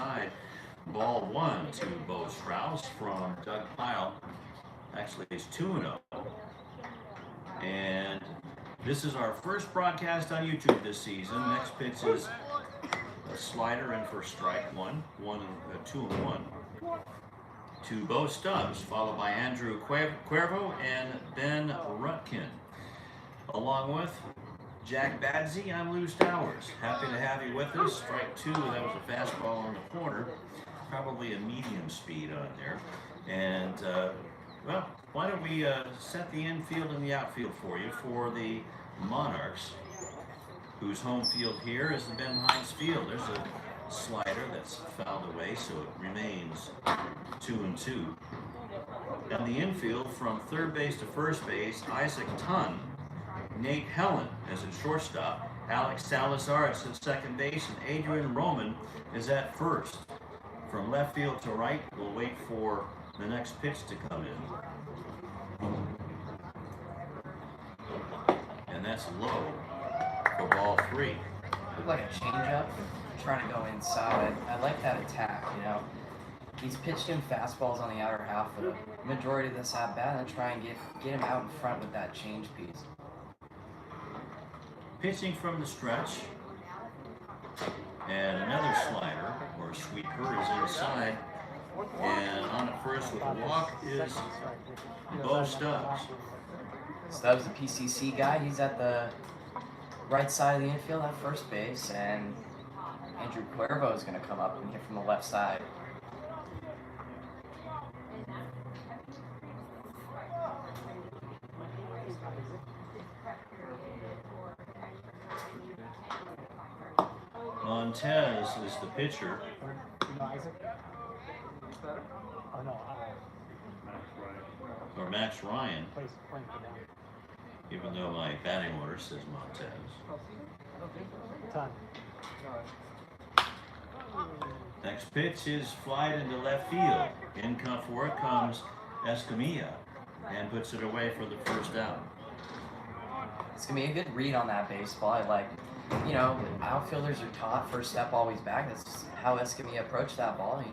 side. Ball 1 to Bo Strauss from Doug Pyle. Actually, it's 2-0. And this is our first broadcast on YouTube this season. Next pitch is a slider in for strike 2-1. To Bo Stubbs, followed by Andrew Cuervo and Ben Rutkin. Along with Jack Badsey, I'm Lou Stowers. Happy to have you with us. Strike 2, that was a fastball on the corner. Probably a medium speed on there. And, well, why don't we set the infield and the outfield for you for the Monarchs, whose home field here is the Ben Hines Field. There's a slider that's fouled away, so it remains 2-2. And the infield from third base to first base, Isaac Tunn, Nate Helen as a shortstop, Alex Salazar is at second base, and Adrian Roman is at first. From left field to right, we'll wait for the next pitch to come in. And that's low for ball 3. Looked like a changeup, trying to go inside. I like that attack, you know. He's pitched in fastballs on the outer half for the majority of this at-bat and try and get him out in front with that change piece. Pitching from the stretch. And another slider, or sweeper, is inside. And on at first with a walk is Bo Stubbs. Stubbs, the PCC guy, he's at the right side of the infield at first base, and Andrew Cuervo is going to come up and hit from the left side. Montez is the pitcher. Or Max Ryan, even though my batting order says Montez. Next pitch is flied into left field. In for it comes Escamilla and puts it away for the first out. It's going to be a good read on that baseball. I like, you know, outfielders are taught first step always back. That's just how Escamilla approached that ball. He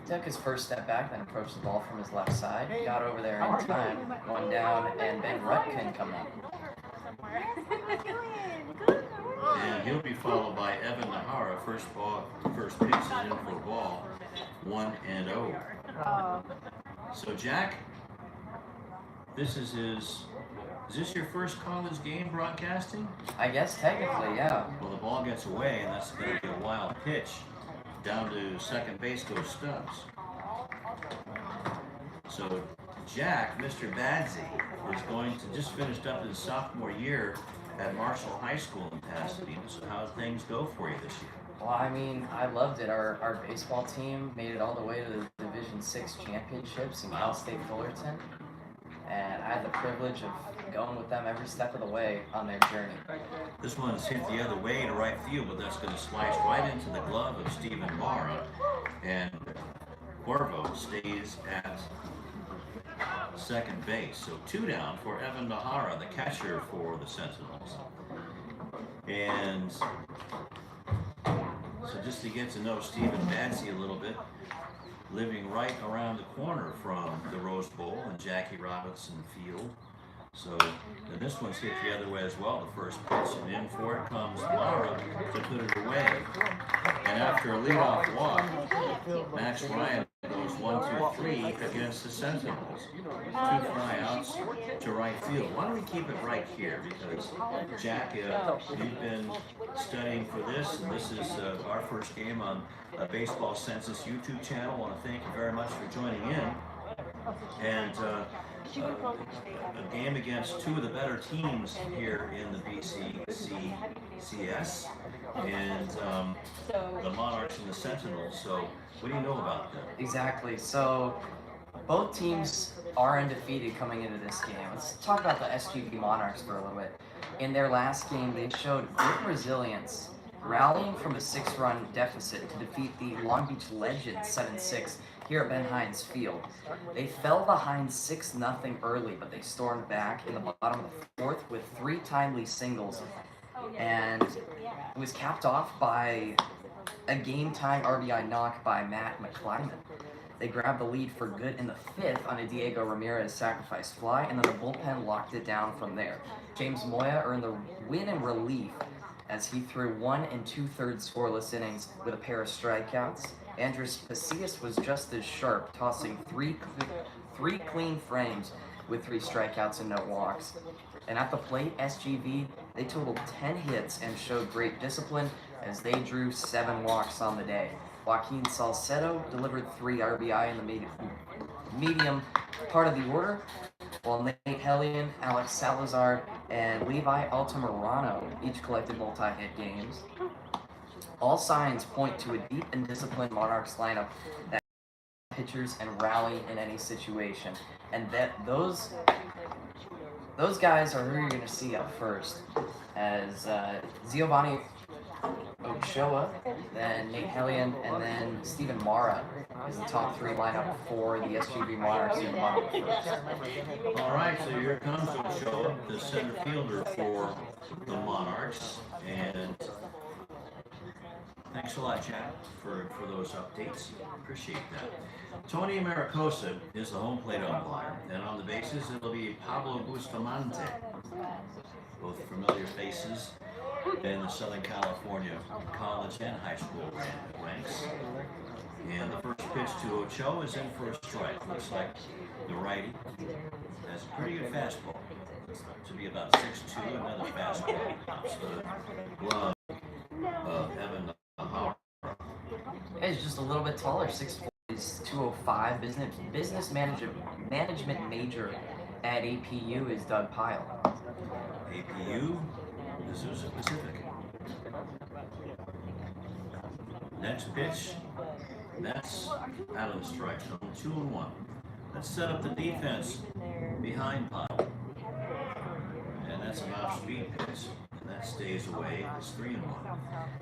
took his first step back, then approached the ball from his left side. Got over there in time, one down, and Ben Rutkin come up. And he'll be followed by Evan Nahara. First pitch is in for ball 1-0. So Jack, this is this your first college game broadcasting? I guess technically, yeah. Well, the ball gets away, and that's going to be a wild pitch. Down to second base goes Stubbs. So Jack, Mr. Badsey, is going to just finished up his sophomore year at Marshall High School in Pasadena. So how did things go for you this year? Well, I mean, I loved it. Our baseball team made it all the way to the Division VI championships in Cal State Fullerton. And I had the privilege of going with them every step of the way on their journey. This one's hit the other way to right field, but that's going to slice right into the glove of Stephen Mara. And Cuervo stays at second base. So 2 down for Evan Nahara, the catcher for the Sentinels. And so just to get to know Stephen Badsey a little bit, living right around the corner from the Rose Bowl and Jackie Robinson Field. So and this one's hit the other way as well. The first pitch, and in for it comes Mara to put it away. And after a leadoff walk, Max Ryan goes 1-2-3 against the Sentinels. 2 flyouts to right field. Why don't we keep it right here? Because Jack, you've been studying for this, and this is our first game on Baseball Census YouTube channel. I want to thank you very much for joining in. And a game against 2 of the better teams here in the BCCS, and the Monarchs and the Sentinels. So what do you know about them? Exactly. So both teams are undefeated coming into this game. Let's talk about the SGV Monarchs for a little bit. In their last game, they showed great resilience, rallying from a 6-run deficit to defeat the Long Beach Legends 7-6 here at Ben Hines Field. They fell behind 6-0 early, but they stormed back in the bottom of the 4th with 3 timely singles. And it was capped off by a game-tying RBI knock by Matt McClyman. They grabbed the lead for good in the 5th on a Diego Ramirez sacrifice fly, and then the bullpen locked it down from there. James Moya earned the win in relief as he threw 1 2/3 scoreless innings with a pair of strikeouts. Andres Pasillas was just as sharp, tossing three clean frames with 3 strikeouts and no walks. And at the plate, SGV, they totaled 10 hits and showed great discipline as they drew 7 walks on the day. Joaquin Salcedo delivered 3 RBI in the medium part of the order, while Nate Hellion, Alex Salazar, and Levi Altamirano each collected multi-hit games. All signs point to a deep and disciplined Monarchs lineup that pitchers and rally in any situation, and that those guys are who you're going to see up first, as Giovanni Ochoa, then Nate Hellion, and then Steven Mara is the top 3 lineup for the SGV Monarchs in the bottom of the first. All right, so here comes Ochoa, the center fielder for the Monarchs, and thanks a lot, Jack, for those updates. Appreciate that. Tony Maricosa is the home plate umpire, and on the bases it'll be Pablo Bustamante, both familiar faces in the Southern California college and high school ranks. And the first pitch to Ochoa is in for a strike. Looks like the righty has a pretty good fastball. To be about 6'2", another fastball pops the glove of Evan Nahara. He's just a little bit taller, 6'4". He's 205. Business management major at APU is Doug Pyle. APU, Azusa Pacific. Next pitch, that's out of the strike zone, 2-1. Let's set up the defense behind Pyle. And that's a mouth speed pitch, and that stays away. It's 3-1.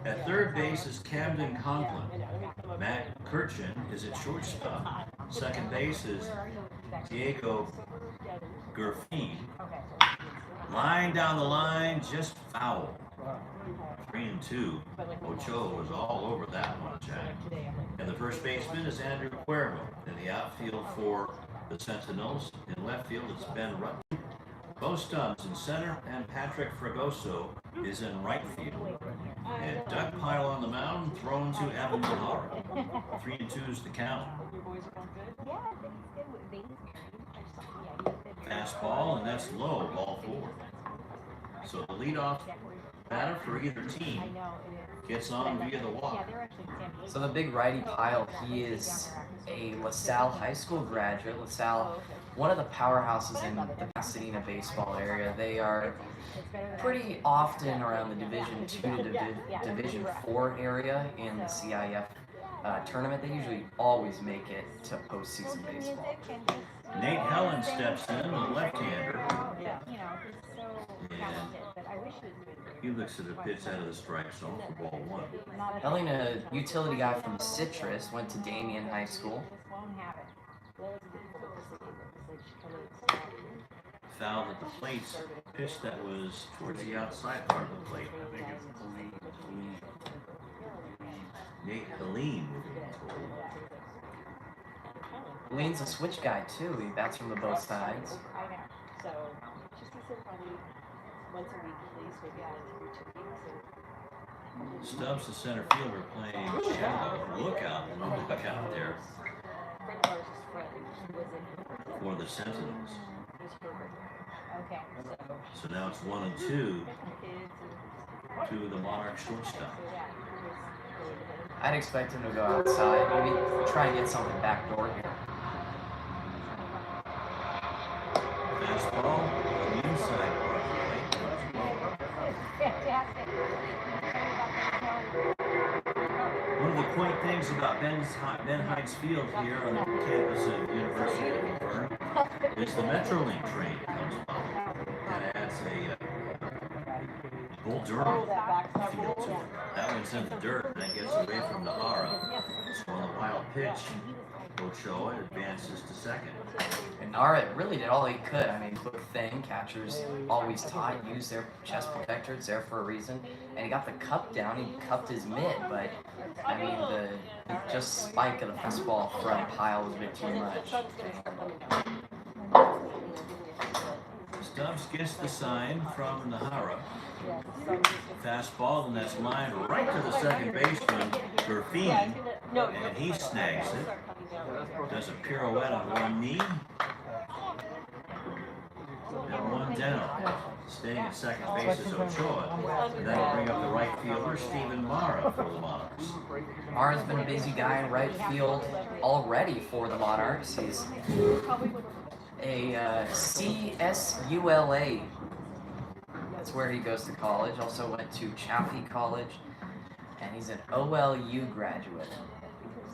At third base is Camden Conklin. Matt Kirchin is at shortstop. Second base is Diego Gerfine. Line down the line, just foul. 3-2. Ochoa was all over that one, Jack. And the first baseman is Andrew Cuervo. In the outfield for the Sentinels. In left field, it's Ben Rutten. Bo Stubbs in center, and Patrick Fragoso is in right field. And Doug Pyle on the mound, thrown to Evan Nahara. 3-2 is the count. Fastball, and that's low, ball 4. So the leadoff batter for either team gets on via the walk. So the big righty Pyle, he is a LaSalle High School graduate. LaSalle, one of the powerhouses in the Pasadena baseball area. They are pretty often around the Division II to Division IV area in the CIF tournament. They usually always make it to postseason baseball. Nate Helen steps in, the left-hander. And he looks at a pitch out of the strike zone for ball 1. Helen, a utility guy from Citrus, went to Damien High School. Fouled at the plate, pitch that was towards the outside part of the plate. Nate Helene. Helene's a switch guy too. He bats from the both sides. Stubbs, the center fielder, playing shadow. Lookout there for the Sentinels. So now it's 1-2 to the Monarch shortstop. I'd expect him to go outside, maybe try and get something backdoor here. Fastball on the inside part of the plate. One of the quaint things about Ben Heights Field here on the campus of the University of Laverne is the Metrolink train comes by. That adds a Bull Durham feel to it. That one's in the dirt and that gets away from Nahara. So on the wild pitch, Ochoa advances to second. And Nara really did all he could. I mean, quick thing, catchers always taught, use their chest protector, it's there for a reason. And he got the cup down, he cupped his mitt, but I mean, the just spike of the fastball front pile was a bit too much. Stubbs gets the sign from Nahara. Fastball, and that's lined right to the second baseman, Durfeen, and he snags it. Does a pirouette on one knee. And one down. Staying at second base is Ochoa. And that'll bring up the right fielder, Stephen Mara, for the Monarchs. Mara's been a busy guy in right field already for the Monarchs. He's a CSULA. That's where he goes to college. Also went to Chaffee College, and he's an OLU graduate.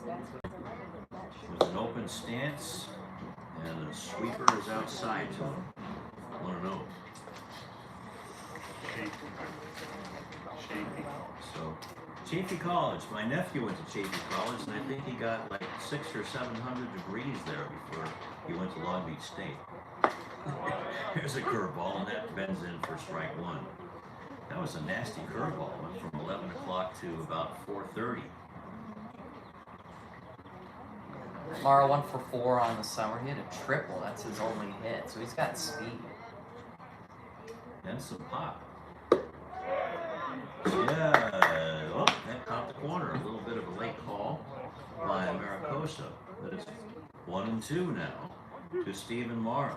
With an open stance, and the sweeper is outside to him. 1-0. So, Chaffee College. My nephew went to Chaffee College, and I think he got like 600 or 700 degrees there before he went to Long Beach State. Here's a curveball, and that bends in for strike one. That was a nasty curveball. Went from 11 o'clock to about 4:30. Mara 1 for 4 on the summer. He had a triple. That's his only hit, so he's got speed. And some pop. Yeah, oh, that caught the corner. A little bit of a late call by Maricosa. But it's 1-2 now to Stephen Mara.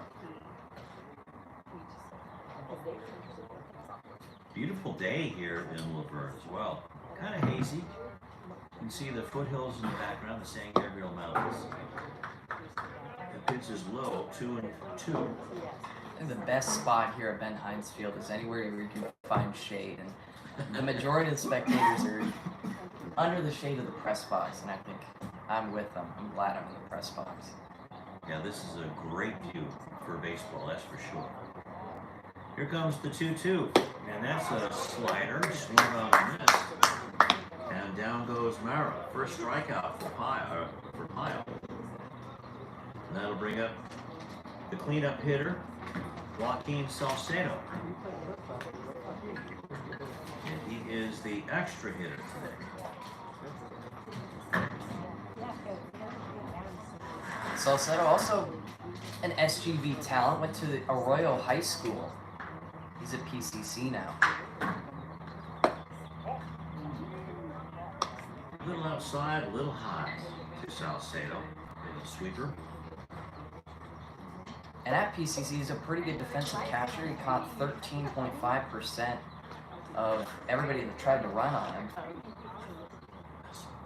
Beautiful day here in Laverne as well. Kind of hazy. You can see the foothills in the background, the San Gabriel Mountains. The pitch is low, 2-2. I think the best spot here at Ben Hines Field is anywhere where you can find shade, and the majority of the spectators are under the shade of the press box, and I think I'm with them. I'm glad I'm in the press box. Yeah, this is a great view for baseball, that's for sure. Here comes the 2-2, and that's a slider, swing on a miss, and down goes Mara. First strikeout for Pyle. And that'll bring up the cleanup hitter, Joaquin Salcedo. And he is the extra hitter today. Salcedo, also an SGV talent, went to the Arroyo High School. He's at PCC now. A little outside, a little high to Salcedo. And a sweeper. And at PCC, he's a pretty good defensive catcher. He caught 13.5% of everybody that tried to run on him.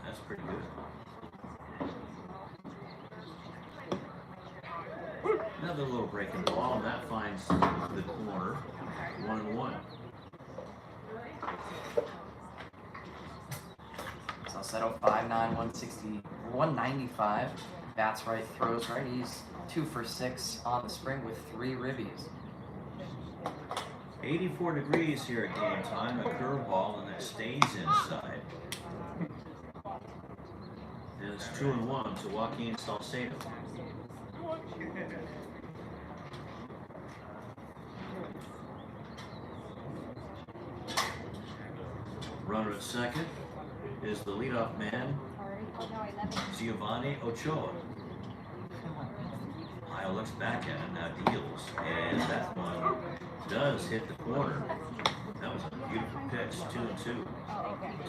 That's pretty good. Another little breaking ball, and that finds the corner. 1-1. Salcedo 5'9", 195. Bats right, throws right. He's 2 for 6 on the spring with 3 ribbies. 84 degrees here at game time. A curveball, and that stays inside. And it's 2-1 to Joaquin Salcedo. Runner at second is the leadoff man, Giovanni Ochoa. Pyle looks back at him, now deals, and that one does hit the corner. That was a beautiful pitch, 2-2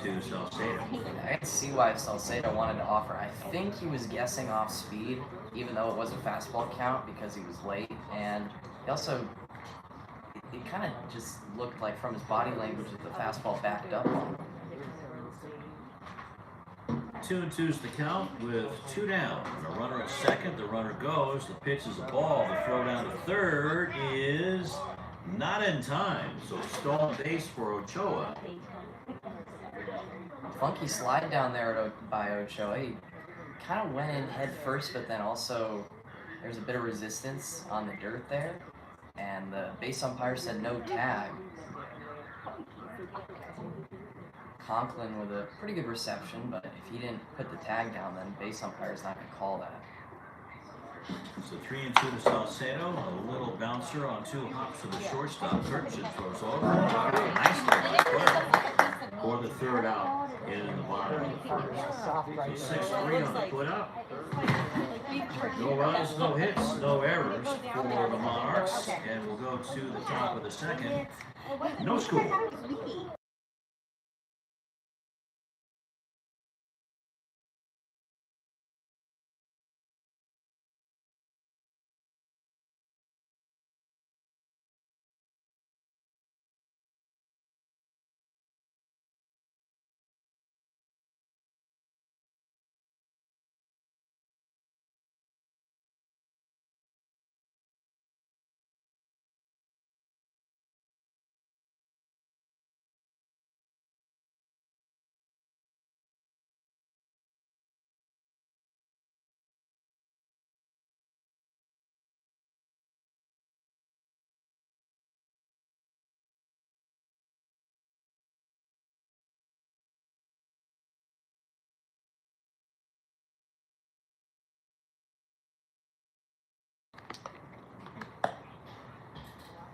to Salcedo. I can see why Salcedo wanted to offer. I think he was guessing off speed, even though it was a fastball count because he was late, and he also, it kind of just looked like from his body language that the fastball backed up on him. 2-2's the count with 2 down. And a runner at second, the runner goes, the pitch is a ball, the throw down to third is not in time, so stolen base for Ochoa. Funky slide down there by Ochoa. He kind of went in head first, but then also there's a bit of resistance on the dirt there, and the base umpire said no tag. Conklin with a pretty good reception, but if If he didn't put the tag down, then base umpire's not going to call that. So 3-2 to Salcedo. A little bouncer on 2 hops to the shortstop. Kirchen throws over. Nicely for the 3rd out in the bottom of the 1st. So 6-3 on the put up. No runs, no hits, no errors for the Monarchs. And we'll go to the top of the 2nd. No score.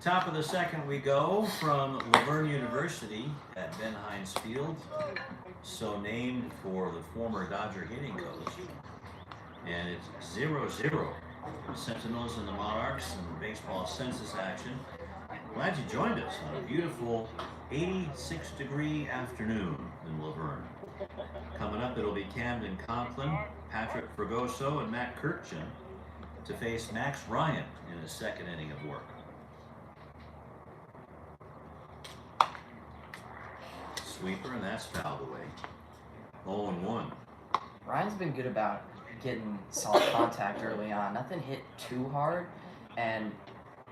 Top of the 2nd we go from Laverne University at Ben Hines Field, so named for the former Dodger hitting coach. And it's 0-0. Sentinels and the Monarchs in the baseball census action. Glad you joined us on a beautiful 86-degree afternoon in Laverne. Coming up, it'll be Camden Conklin, Patrick Fragoso, and Matt Kirchen to face Max Ryan in his 2nd inning of work. Sweeper, and that's fouled away. 0-1. Ryan's been good about getting solid contact early on. Nothing hit too hard, and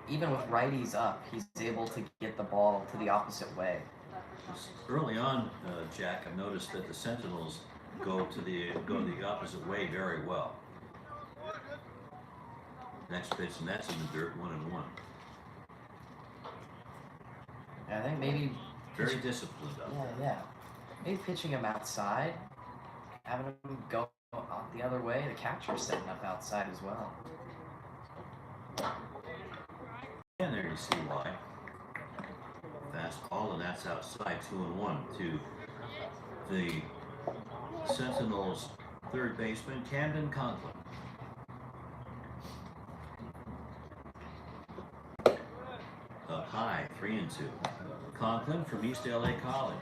even with righties up, he's able to get the ball to the opposite way. Early on, Jack, I've noticed that the Sentinels go to the opposite way very well. Next pitch, and that's in the dirt. 1-1. I think maybe very disciplined up there. Yeah. Maybe pitching him outside, having him go the other way. The catcher's setting up outside as well. And there you see why. Fastball, and that's outside. 2-1 to the Sentinels' 3rd baseman, Camden Conklin. Up high, 3-2. Conklin from East LA College.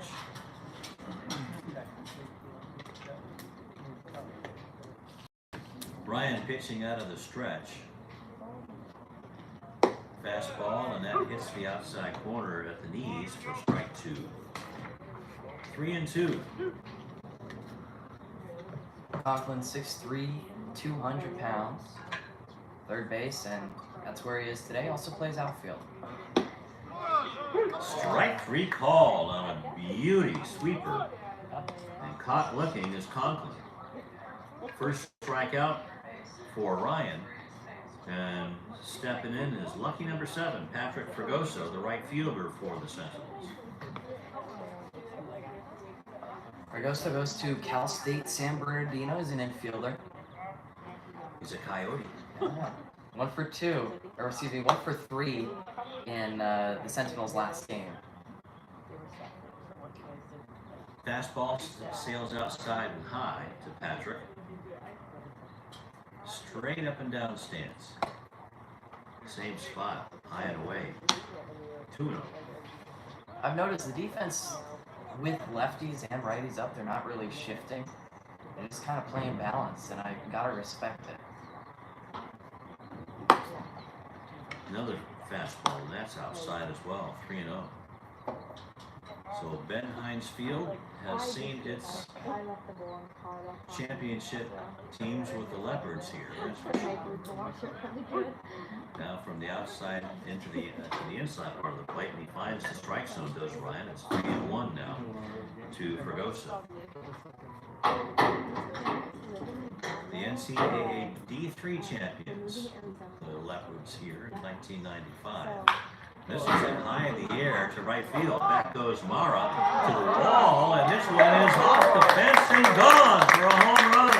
Ryan pitching out of the stretch. Fastball, and that hits the outside corner at the knees for strike 2. 3-2. Conklin, 6'3", 200 pounds. 3rd base, and that's where he is today. Also plays outfield. Strike 3 called on a beauty sweeper. And caught looking is Conklin. First strikeout for Ryan. And stepping in is lucky number 7, Patrick Fragoso, the right fielder for the Sentinels. Fragoso goes to Cal State San Bernardino as an infielder. He's a Coyote. Yeah. 1 for 2, or excuse me, 1 for 3 in the Sentinels' last game. Fastball sails outside and high to Patrick. Straight up and down stance. Same spot, high and away. 2-0. I've noticed the defense with lefties and righties up, they're not really shifting. They're just kind of playing balance, and I gotta respect it. Another fastball, and that's outside as well, 3-0. So Ben Hines Field has seen its championship teams with the Leopards here, that's for sure. Now from the outside into the inside part of the plate, and he finds the strike zone, does Ryan. It's 3-1 now to Fragoso. The NCAA D3 champions, the Leopards here in 1995. This is in high in the air to right field. Back goes Mara to the wall, and this one is off the fence and gone for a home run.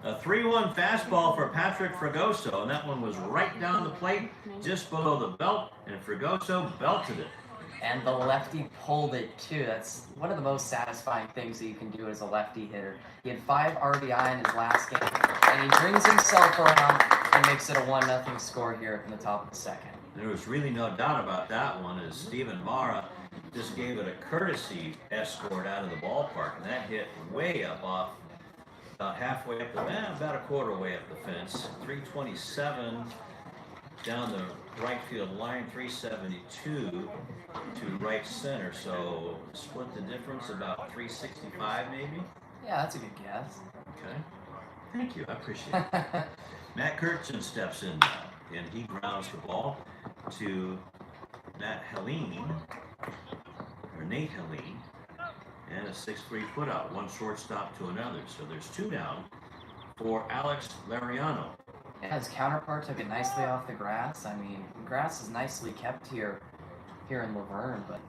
A 3-1 fastball for Patrick Fragoso, and that one was right down the plate, just below the belt, and Fragoso belted it. And the lefty pulled it too. That's one of the most satisfying things that you can do as a lefty hitter. He had 5 RBI in his last game, and he brings himself around and makes it a 1-0 score here in the top of the second. There was really no doubt about that one, as Steven Mara just gave it a courtesy escort out of the ballpark, and that hit way up off, about halfway up the, about a quarter way up the fence. 327 down the right field line, 372 to right center, so split the difference about 365 maybe? Yeah, that's a good guess. Okay, thank you, I appreciate it. Matt Kurtzen steps in now, and he grounds the ball to Nate Helene, and a 6-3 putout, one shortstop to another. So there's 2 down for Alex Lariano. Yeah, his counterpart took it nicely off the grass. I mean, grass is nicely kept here in Laverne, but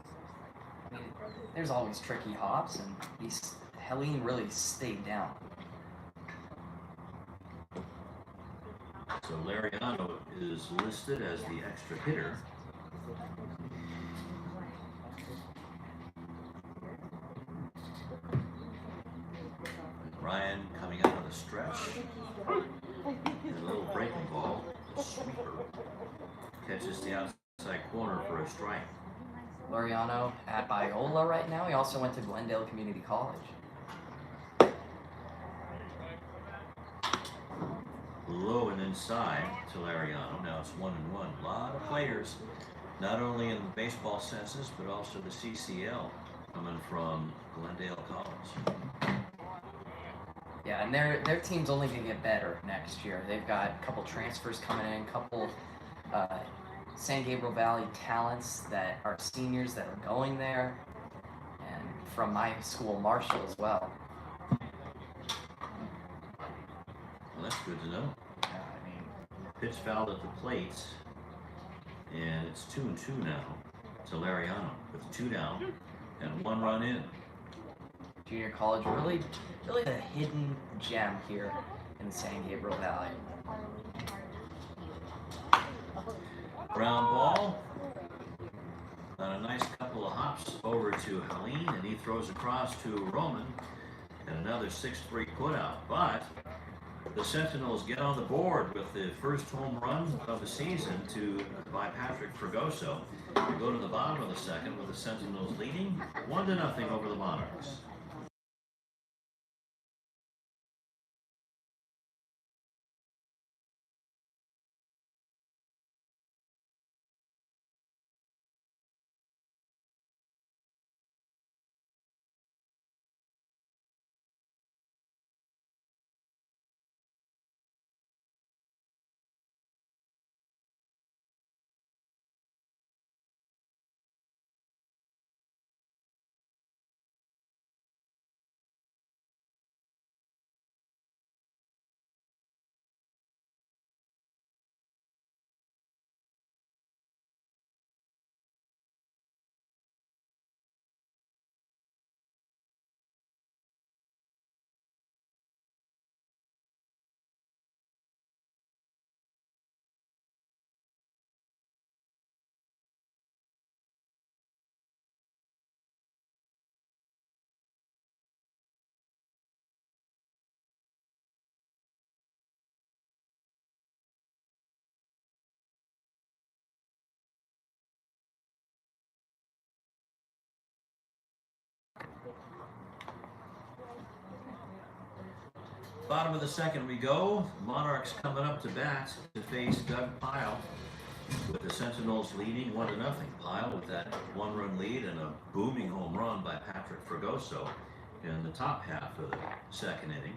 I mean, there's always tricky hops, and Helene really stayed down. So Lariano is listed as the extra hitter. Ryan coming out of the stretch. And a little breaking ball, a sweeper. Catches the outside corner for a strike. Lariano at Biola right now. He also went to Glendale Community College. Low and inside to Lariano. Now it's 1-1. A lot of players, not only in the baseball census, but also the CCL, coming from Glendale College. Yeah, and their team's only going to get better next year. They've got a couple transfers coming in, a couple San Gabriel Valley talents that are seniors that are going there, and from my school, Marshall, as well. Well, that's good to know. Yeah, I mean, Pitch fouled at the plate, and it's 2-2 now to Lariano with 2 down and 1 run in. junior college, really the hidden gem here in the San Gabriel Valley. Ground ball. A nice couple of hops over to Helene, and he throws across to Roman, and another 6-3 putout. But the Sentinels get on the board with the first home run of the season by Patrick Fragoso. We go to the bottom of the second with the Sentinels leading 1-0 over the Monarchs. Bottom of the second we go. Monarchs coming up to bat to face Doug Pyle, with the Sentinels leading 1-0. Pyle with that 1-run lead and a booming home run by Patrick Fragoso in the top half of the second inning.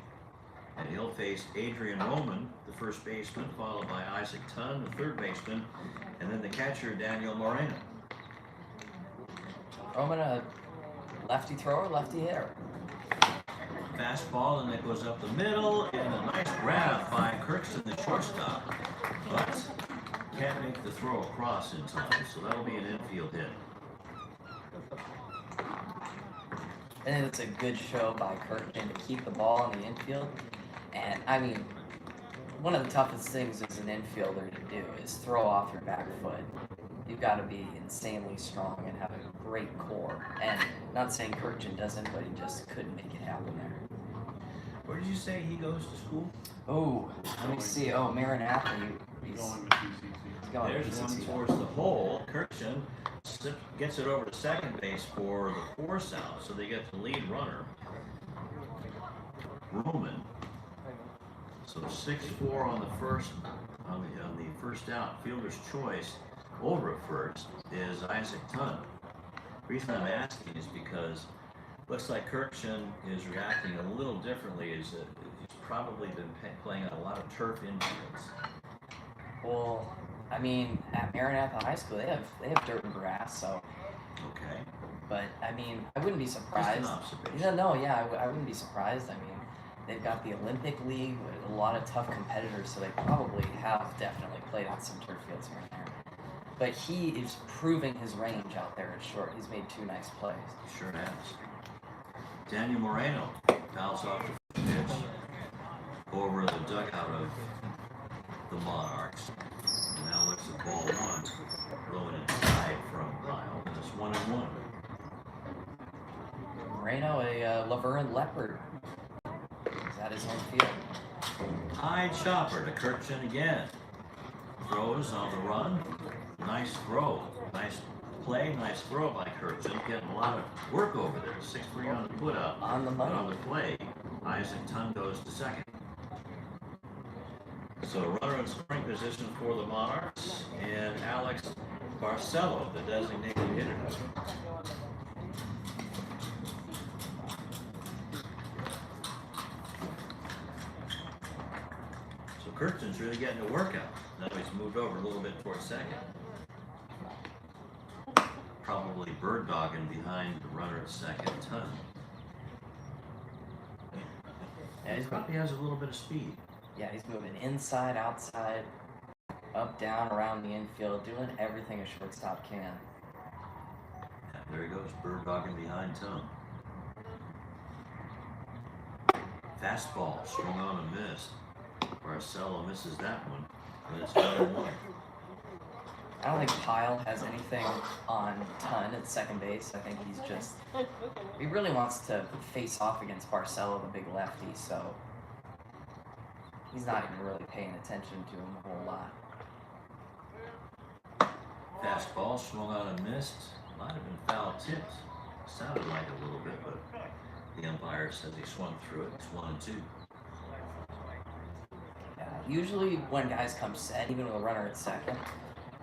And he'll face Adrian Roman, the first baseman, followed by Isaac Tunn, the third baseman, and then the catcher, Daniel Moreno. Roman, a lefty thrower, lefty hitter. Fastball, and that goes up the middle, and a nice grab by Kirkston, the shortstop. But can't make the throw across in time, so that'll be an infield hit. I think it's a good show by Kirkman to keep the ball in the infield. And I mean, one of the toughest things as an infielder to do is throw off your back foot. You've got to be insanely strong and have a great core. And not saying Kirkman doesn't, but he just couldn't make it happen there. Where did you say he goes to school? Oh, let me see. Oh, Maranatha. He's Going to CCC. going to There's one PCC. towards the hole. Kirkman gets it over to second base for the force out, so they get the lead runner, Roman. So 6-4 on the first first out. Fielder's choice over at first is Isaac Tunn. The reason I'm asking is because looks like Kirkman is reacting a little differently. Is that he's probably been playing on a lot of turf infields. Well, I mean, at Maranatha High School, they have dirt and grass, so. Okay. But I mean, I wouldn't be Just surprised. an observation. I wouldn't be surprised. I mean, they've got the Olympic League with a lot of tough competitors, so they probably have definitely played on some turf fields here and there. But he is proving his range out there at short. He's made 2 nice plays. Sure has. Daniel Moreno fouls off the pitch over the dugout of the Monarchs. And now looks at ball 1, blowing inside from Lyle, and it's 1-1. Moreno, a Laverne Leopard. He's at his home field. High chopper to Kirkman again. Throws on the run. Nice throw. Nice play. Nice throw by Kirkman. Getting a lot of work over there. 6-3 on the put up. On the But money. on the play, Isaac Tunn goes to second. So runner in scoring position for the Monarchs and Alex Barcelo, the designated hitter. So Kirkman's really getting a workout. Now he's moved over a little bit towards second. Probably bird dogging behind the runner at second, Tunn. Yeah, he's Probably has a little bit of speed. Yeah, he's moving inside, outside, up, down, around the infield, doing everything a shortstop can. Yeah, there he goes, bird dogging behind Tunn. Fastball, swung on and missed. Barcelo misses that one, but it's 1-1. I don't think Pyle has anything on Tunn at second base. I think he really wants to face off against Barcelo, the big lefty, so he's not even really paying attention to him a whole lot. Fastball, swung on and missed. Might have been foul tipped. Sounded like a little bit, but the umpire says he swung through it. It's 1-2. Usually when guys come set, even with a runner at second,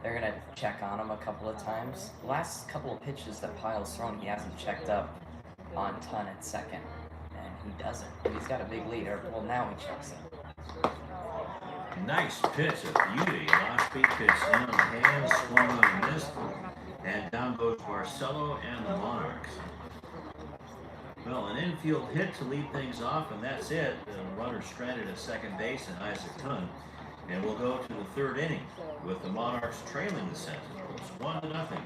they're going to check on him a couple of times. The last couple of pitches that Pyle's thrown, he hasn't checked up on Tunn at second, and he doesn't. He's got a big lead. Well, now he checks in. Nice pitch, a beauty. An off-speed pitch in on the hands, swung on and missed. And down goes Barcelo and the Monarchs. Well, an infield hit to lead things off, and that's it. The runner stranded at second base and Isaac Tunn. And we'll go to the third inning with the Monarchs trailing the Sentinels 1-0.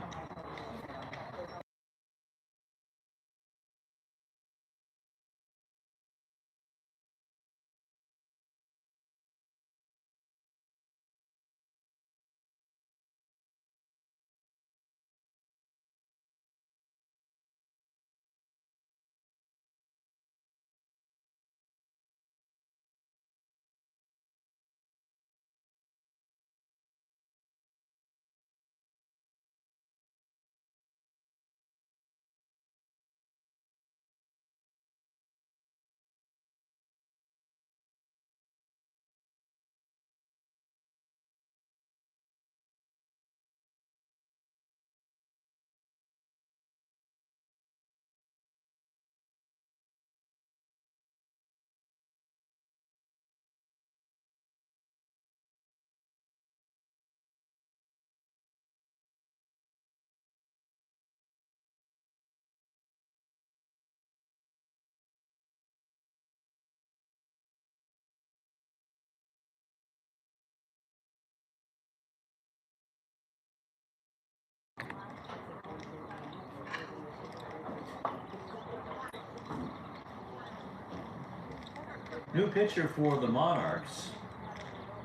New pitcher for the Monarchs,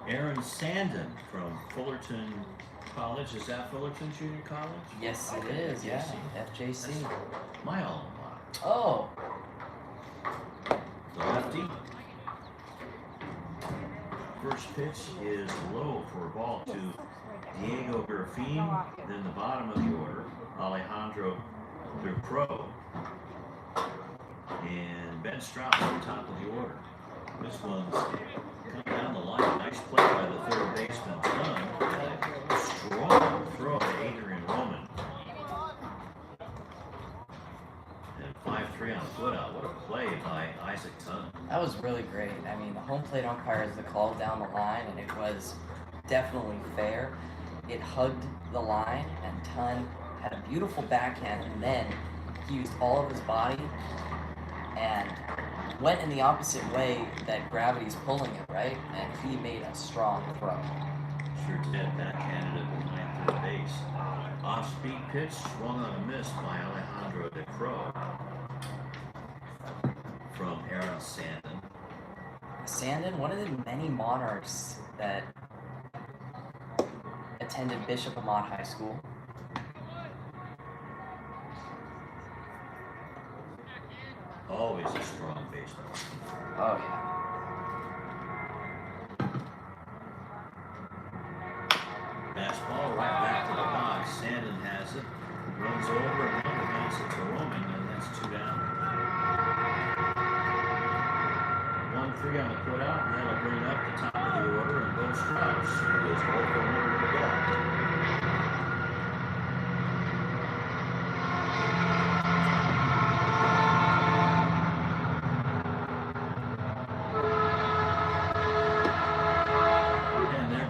Aaron Sandin from Fullerton College. Is that Fullerton Junior College? Yes, it is. Yeah, FJC. That's my alma mater. Oh, The lefty. First pitch is low for a ball to Diego Garfin. Then the bottom of the order, Alejandro Dupro. And Ben Strauss on top of the order. This one's coming down the line. Nice play by the third baseman, Dunn. A strong throw to Adrian Roman. And 5-3 on the footout. What a play by Isaac Dunn. that was really great. I mean, the home plate umpire is the call down the line, and it was definitely fair. It hugged the line, and Dunn had a beautiful backhand, and then he used all of his body and went in the opposite way that gravity's pulling it, right? And he made a strong throw. Sure did. Backhanded it behind third base. Off-speed pitch, swung on a miss by Alejandro Dupro from Aaron Sandin. Sandin, one of the many Monarchs that attended Bishop Amat High School. Always a strong baseman. Oh, yeah. Fastball right back to the box. Sandin has it. Runs over and bounce it to Roman, and that's 2 down. 1-3 on the putout, and that'll bring up the top of the order, and Bo Strauss is over to go.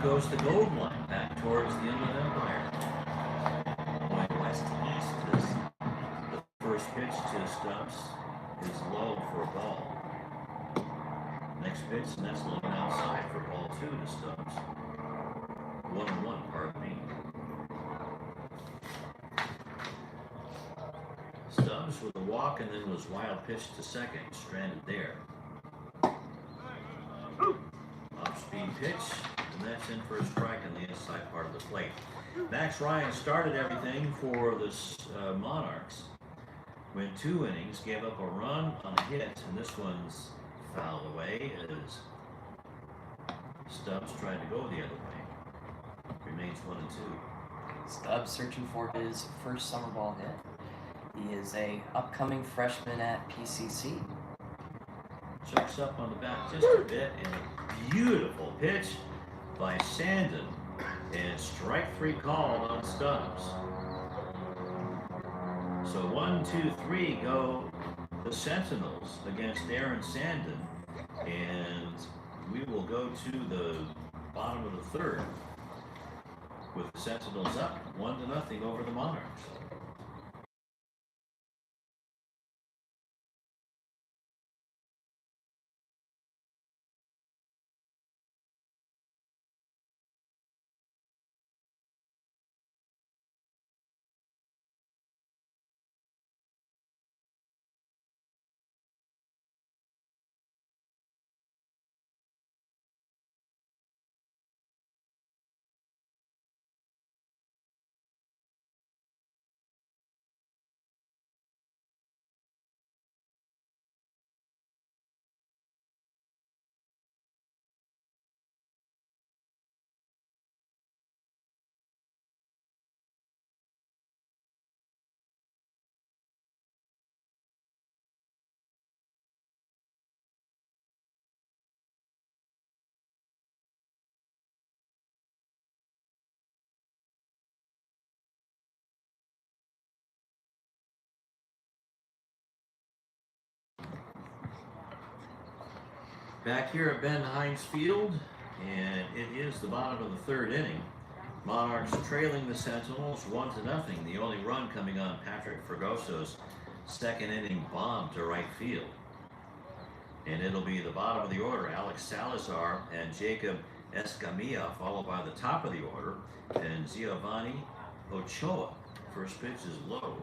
Goes the gold line back towards the inland empire. Going west-east as the first pitch to Stubbs is low for a ball. Next pitch, and that's looking outside for ball 2 to Stubbs. 1-1, pardon me. Stubbs with a walk and then was wild pitch to second, stranded there. Off-speed pitch. And that's in for a strike on the inside part of the plate. Max Ryan started everything for the Monarchs. Went 2 innings, gave up a run on a hit, and this one's fouled away as Stubbs tried to go the other way. Remains 1-2. Stubbs searching for his first summer ball hit. He is a upcoming freshman at PCC. Checks up on the bat just a bit, and a beautiful pitch by Sandin, and strike 3 called on Stubbs. So 1, 2, 3 go the Sentinels against Aaron Sandin, and we will go to the bottom of the 3rd with the Sentinels up 1-0 over the Monarchs. Back here at Ben Hines Field, and it is the bottom of the 3rd inning. Monarchs trailing the Sentinels 1-0. The only run coming on Patrick Fregoso's 2nd inning bomb to right field. And it'll be the bottom of the order, Alex Salazar and Jacob Escamilla, followed by the top of the order, and Giovanni Ochoa. First pitch is low.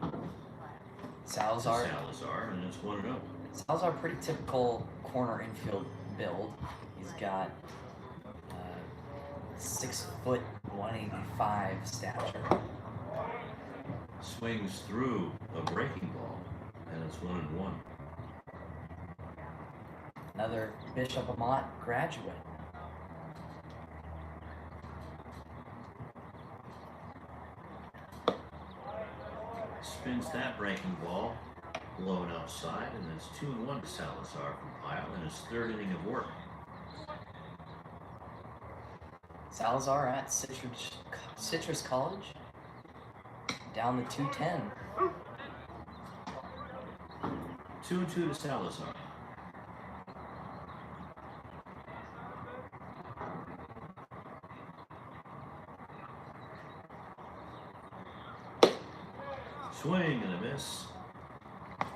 Salazar, and it's 1-0. Salazar, pretty typical corner infield build. He's got 6 foot 185 stature. Swings through a breaking ball, and it's 1-1. Another Bishop Amat graduate. Spins that breaking ball, blown outside, and it's 2-1 to Salazar from Pyle in his third inning of work. Salazar at Citrus College, down the 210. 2-2 to Salazar. Swing and a miss.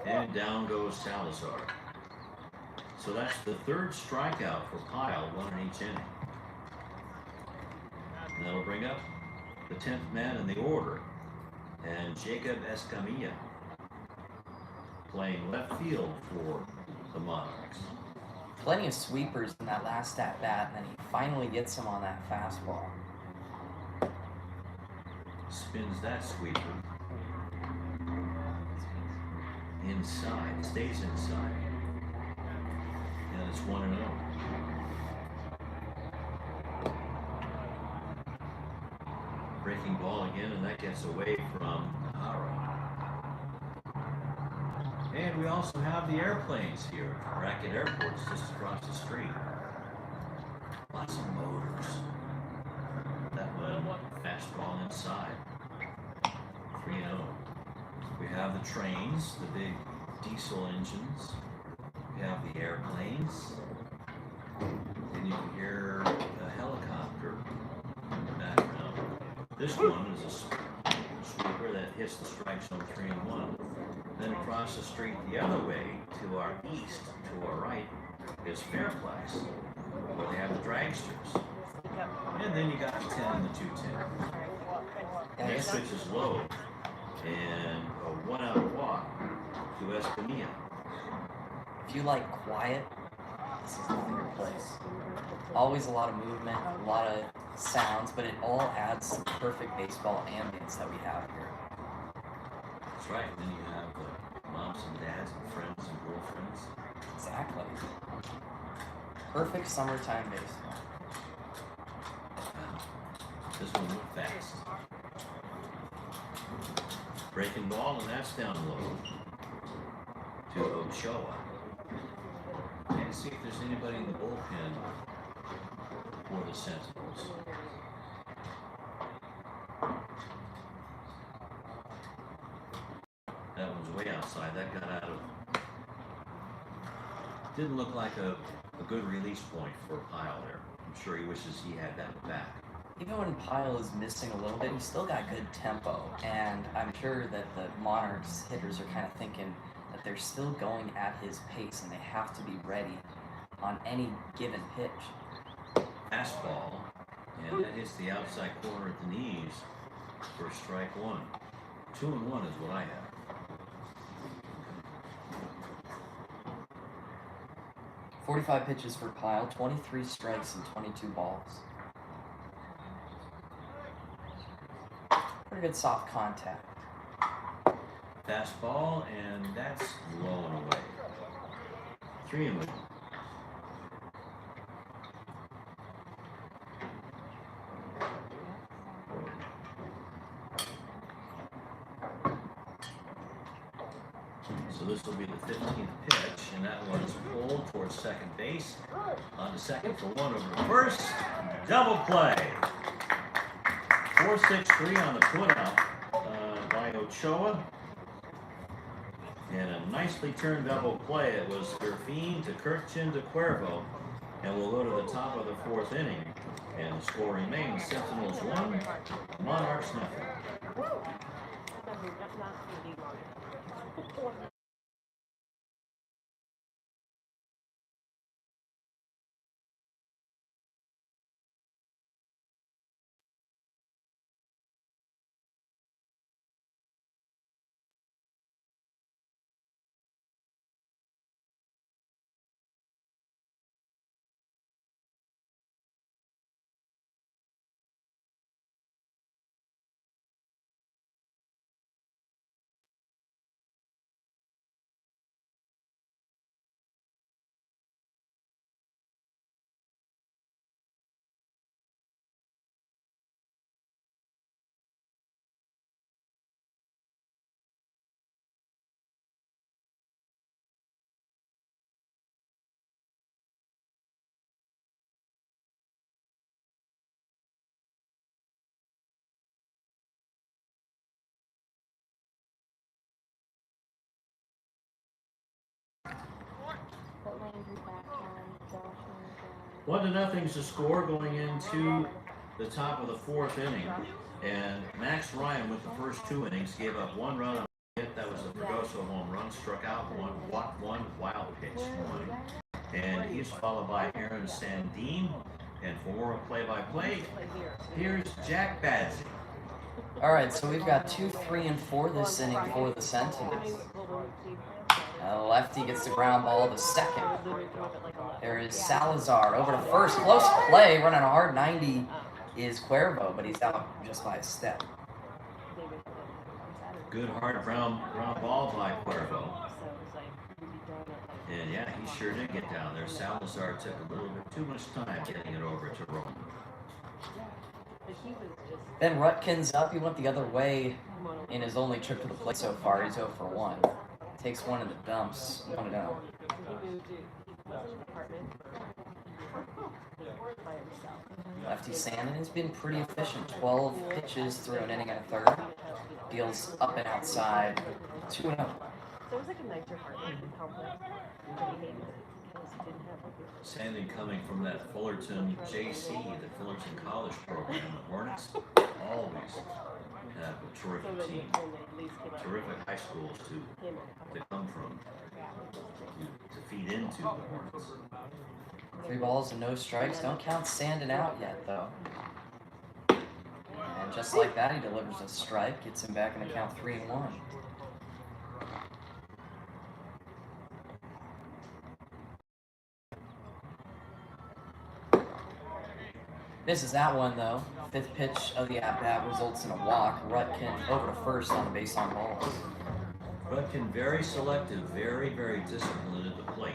And down goes Salazar. So that's the third strikeout for Pyle, 1 in each inning. And that'll bring up the 10th man in the order. And Jacob Escamilla playing left field for the Monarchs. Plenty of sweepers in that last at bat, and then he finally gets him on that fastball. Spins that sweeper. Inside, stays inside. And it's 1-0. Breaking ball again, and that gets away from Arroyo. And we also have the airplanes here. Racket Airport's just across the street. Lots of motors. That one, fastball inside. 3-0. We have the trains, the big diesel engines. We have the airplanes. And you can hear a helicopter in the background. This one is a sweeper that hits the strike zone 3-1. Then across the street the other way, to our east, to our right, is Fairplex, where they have the dragsters. And then you got the 10 and the 210. Next pitch is low, and a 1-out walk to Escamilla. If you like quiet, this is not your place. Always a lot of movement, a lot of sounds, but it all adds to the perfect baseball ambience that we have here. That's right, and then you have the moms and dads and friends and girlfriends. Exactly. Perfect summertime baseball. This one went fast. Breaking ball, and that's down low to Ochoa. Can't see if there's anybody in the bullpen for the Sentinels. That one's way outside. That got out of... Didn't look like a good release point for Pyle there. I'm sure he wishes he had that back. Even when Pyle is missing a little bit, he's still got good tempo, and I'm sure that the Monarchs hitters are kind of thinking that they're still going at his pace, and they have to be ready on any given pitch. Fastball, and that hits the outside corner at the knees for strike one. 2-1 is what I have. .45 pitches for Pyle, 23 strikes and 22 balls. Pretty good soft contact. Fastball, and that's low and away. 3-1. So this will be the 15th pitch, and that one's pulled towards second base. On to second for one over to first. Double play. 4-6-3 on the putout by Ochoa. And a nicely turned double play. It was Gerfine to Kirkchin to Cuervo. And we'll go to the top of the fourth inning. And the score remains Sentinels 1, Monarchs nothing. 1-0's the score going into the top of the 4th inning. And Max Ryan, with the first 2 innings, gave up 1 run on a hit. That was the Fregoso home run. Struck out 1, walked 1, wild pitch 1. And he's followed by Aaron Sandine. And for more play-by-play, here's Jack Badsey. All right, so we've got 2, 3, and 4 this inning for the Sentinels. Lefty gets the ground ball to second. There is Salazar over to first. Close play, running a hard 90 is Cuervo, but he's out just by a step. Good hard ground ball by Cuervo. And yeah, he sure did get down there. Salazar took a little bit too much time getting it over to Roman. Then Rutkin's up. He went the other way in his only trip to the plate so far. He's 0 for 1. Takes one in the dumps. 1-0. Lefty Sandin has been pretty efficient. 12 pitches through an inning and a third. Deals up and outside. 2-0. So it was like a nicer apartment complex, but he hated it because he didn't have like Sandy coming from that Fullerton JC, the Fullerton College program, the Hornets always have a terrific team, terrific high schools to come from, to feed into the Hornets. 3 balls and no strikes. Don't count Sandin out yet, though. And just like that, he delivers a strike, gets him back in the count 3-1. Misses that one, though. 5th pitch of the at-bat results in a walk. Rutkin over to first on the base on balls. Rutkin very selective, very, very disciplined at the plate.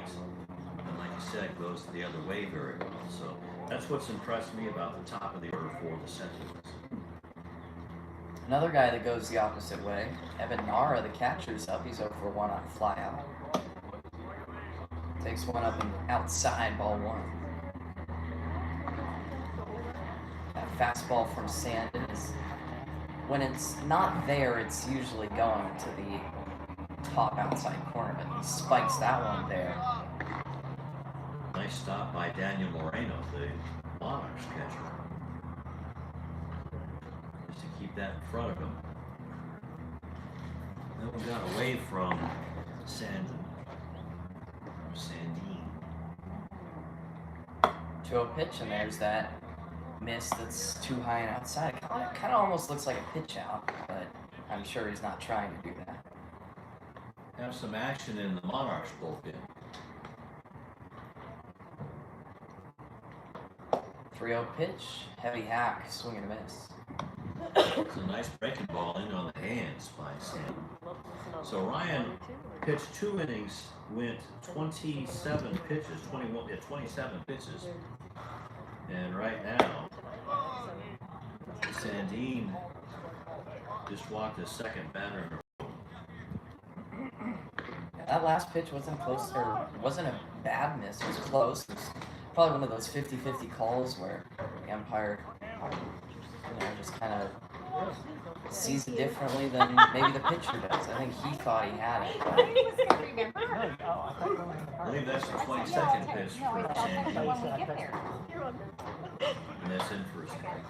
And like you said, goes the other way very well. So that's what's impressed me about the top of the order for the Sentinels. Another guy that goes the opposite way. Evan Nara, the catcher's up. He's 0 for 1 on a flyout. Takes one up and outside, ball 1. Fastball from Sandin is, when it's not there, it's usually going to the top outside corner, but he spikes that one there. Nice stop by Daniel Moreno, the Monarchs catcher. Just to keep that in front of him. Then we got away from Sandine. 2-0 pitch, and there's that miss that's too high and outside. It kind of almost looks like a pitch out, but I'm sure he's not trying to do that. Have some action in the Monarchs bullpen. 3-0 pitch, heavy hack, swing and a miss. It's a nice breaking ball in on the hands by Sam. So Ryan pitched 2 innings, went 27 pitches, 27 pitches. And right now, Sandine just walked his second batter in a row. That last pitch wasn't close, or wasn't a bad miss. It was close. It was probably one of those 50-50 calls where the umpire, just kind of sees it differently than maybe the pitcher does. I think he thought he had it. I believe that's the 22nd pitch for Sandine. And that's in for a strike.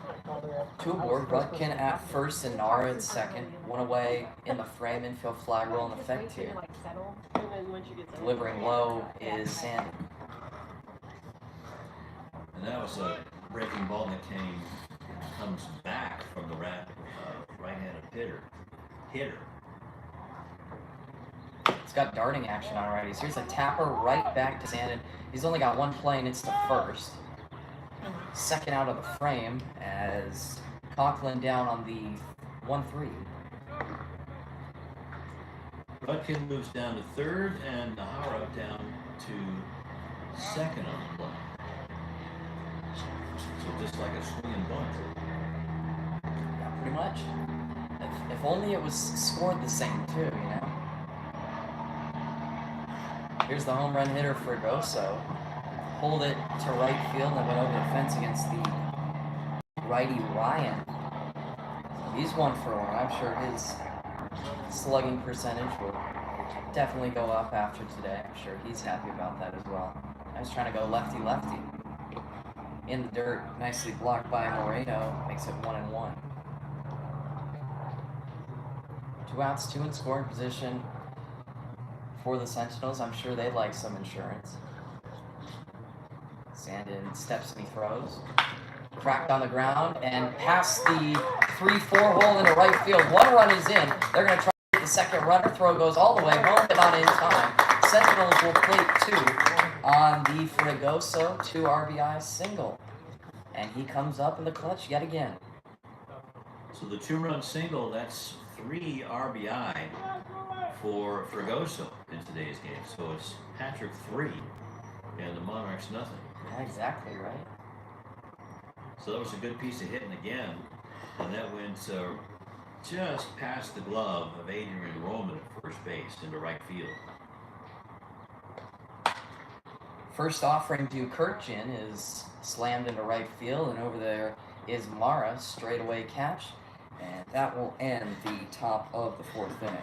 2 aboard, Rutkin at first and Nara at second. 1 away in the frame, infield flag roll in effect here. Delivering low is Sandin. And that was a breaking ball that comes back from the right-handed hitter. It's got darting action on righties. Here's a tapper right back to Sandin. He's only got 1 play and it's the first. Second out of the frame as Conklin down on the 1-3. Rutkin moves down to third and Nahara down to second on the play. So just like a swinging bunt. Yeah, pretty much. If only it was scored the same too, you know? Here's the home run hitter for Fregoso. Pulled it to right field and went over the fence against the righty Ryan. He's 1 for 1. I'm sure his slugging percentage will definitely go up after today. I'm sure he's happy about that as well. I was trying to go lefty-lefty. In the dirt, nicely blocked by Moreno, makes it 1-1. 2 outs, 2 in scoring position for the Sentinels. I'm sure they'd like some insurance. Sandin steps and he throws. Cracked on the ground and past the 3-4 hole into right field. 1 run is in. They're going to try to get the second runner. Throw goes all the way home, but not in time. Sentinels will plate 2 on the Fregoso 2 RBI single. And he comes up in the clutch yet again. So the 2-run single, that's 3 RBI for Fregoso in today's game. So it's Patrick 3 and the Monarchs nothing. Yeah, exactly right. So that was a good piece of hitting again, and that went just past the glove of Adrian Roman at first base into right field. First offering to Kirchin is slammed into right field, and over there is Mara, straightaway catch, and that will end the top of the 4th inning.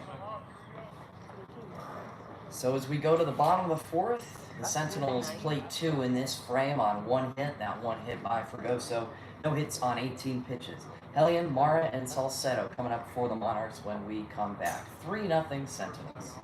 So as we go to the bottom of the 4th, the Sentinels plate 2 in this frame on 1 hit, that 1 hit by Fregoso, no hits on 18 pitches. Hellion, Mara, and Salcedo coming up for the Monarchs when we come back. 3-0 Sentinels.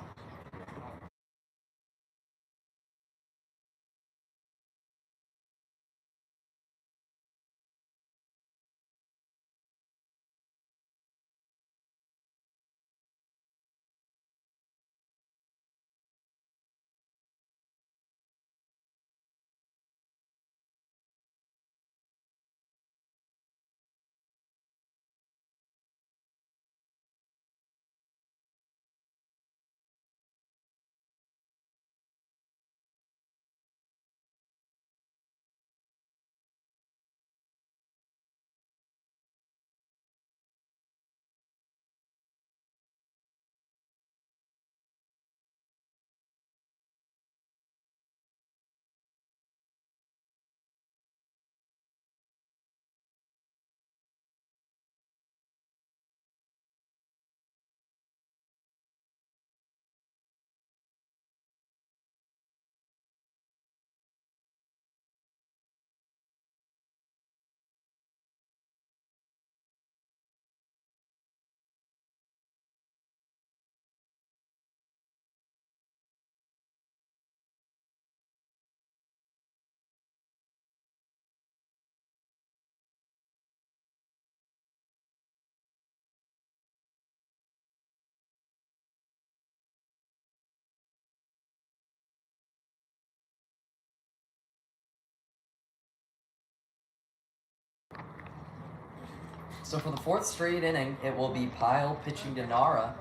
So for the 4th straight inning, it will be Pyle pitching to Nara.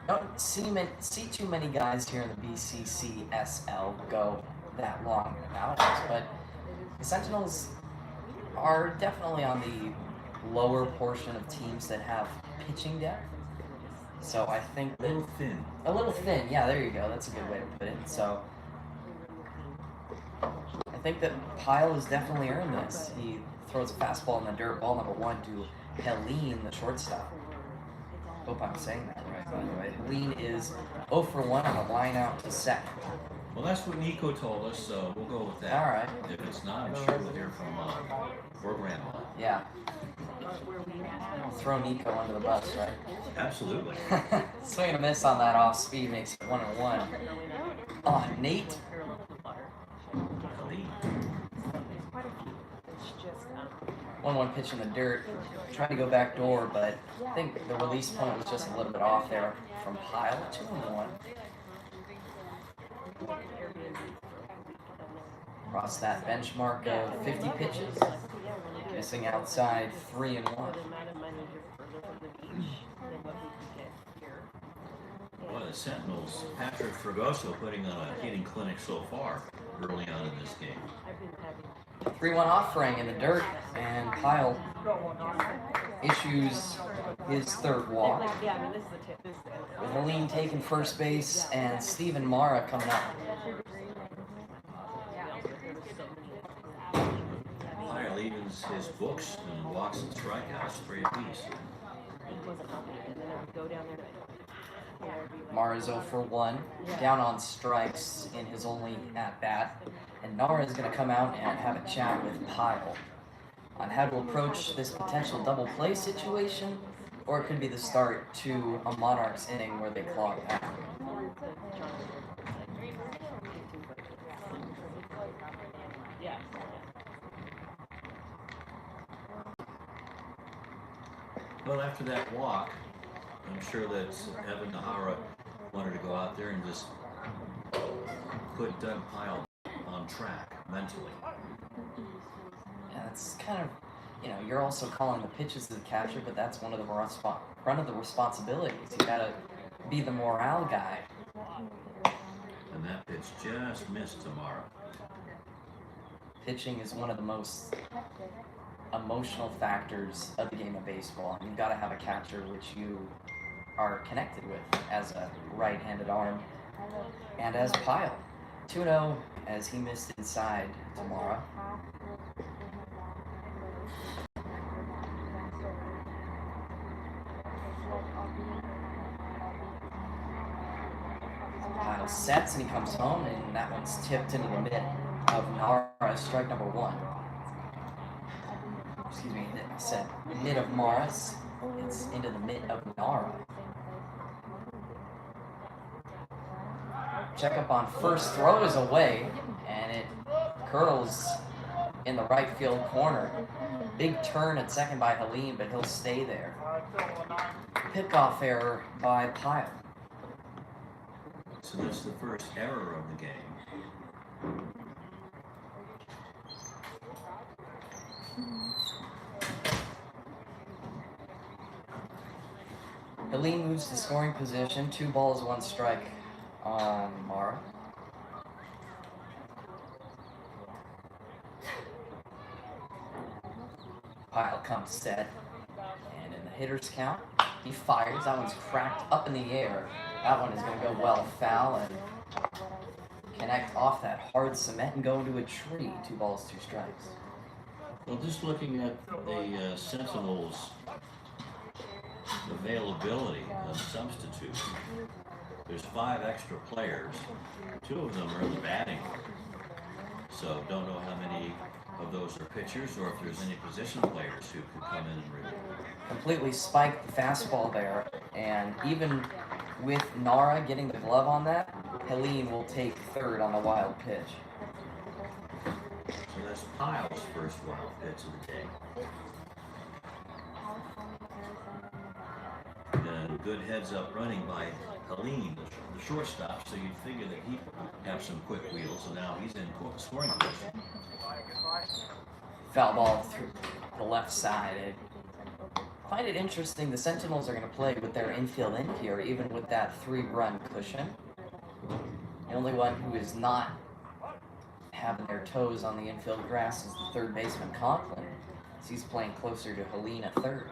Don't see too many guys here in the BCCSL go that long without us, but the Sentinels are definitely on the lower portion of teams that have pitching depth. So I think A little thin. a little thin. Yeah, there you go. That's a good way to put it. So I think that Pyle has definitely earned this. He throws a fastball in the dirt, ball number 1 to Helene, the shortstop. Hope I'm saying that right, by the way. Helene is 0 for 1 on a line out to second. Well, that's what Nico told us, so we'll go with that. All right. If it's not, I'm sure we'll hear from Grandma. Yeah. Throw Nico under the bus, right? Absolutely. Swing and a miss on that off speed makes it 1-1. Oh, Nate. Helene. 1-1 pitch in the dirt. Tried to go back door, but I think the release point was just a little bit off there from Pyle. 2-1. Across that benchmark of 50 pitches. Missing outside 3-1. Boy, the Sentinels, Patrick Fregoso putting on a hitting clinic so far early on in this game. 3-1 offering in the dirt, and Pyle issues his 3rd walk. With Helene taking first base and Steven Mara coming up. Pyle evens his books and walks and strikeouts 3 apiece. Mara's 0 for 1, down on strikes in his only at-bat. And Nara is going to come out and have a chat with Pyle on how to approach this potential double play situation, or it could be the start to a Monarchs inning where they claw back. Well, after that walk, I'm sure that Evan Nahara wanted to go out there and just put Doug Pyle on track mentally. Yeah, that's kind of, you're also calling the pitches to the catcher, but that's one of the responsibilities. You gotta be the morale guy. And that pitch just missed Tamara. Pitching is one of the most emotional factors of the game of baseball. You've got to have a catcher which you are connected with as a right-handed arm. And as Pyle, 2-0 as he missed inside Tamara. Pyle sets and he comes home, and that one's tipped into the mid of Nara, strike number 1. Excuse me, I said mid of Mara's. It's into the mid of Nara. Checkup on first, throw is away, and it curls in the right field corner. Big turn at second by Halim, but he'll stay there. Pickoff error by Pyle. So that's the first error of the game. Halim moves to scoring position. 2 balls, 1 strike on Mara. Pyle comes set, and in the hitter's count, he fires. That one's cracked up in the air. That one is going to go well foul and connect off that hard cement and go into a tree. 2 balls, 2 strikes. Well, just looking at the Sentinels' availability of substitutes, there's 5 extra players. 2 of them are in the batting order. So don't know how many of those are pitchers or if there's any position players who could come in and relieve. Completely spiked the fastball there, and even with Nara getting the glove on that, Halim will take third on the wild pitch. So that's Pyle's first wild pitch of the day. And good heads-up running by Halim, the shortstop, so you'd figure that he'd have some quick wheels, and now he's in scoring position. Foul ball through the left side. I find it interesting the Sentinels are going to play with their infield in here, even with that 3-run cushion. The only one who is not having their toes on the infield grass is the third baseman Conklin, as he's playing closer to Halim at third.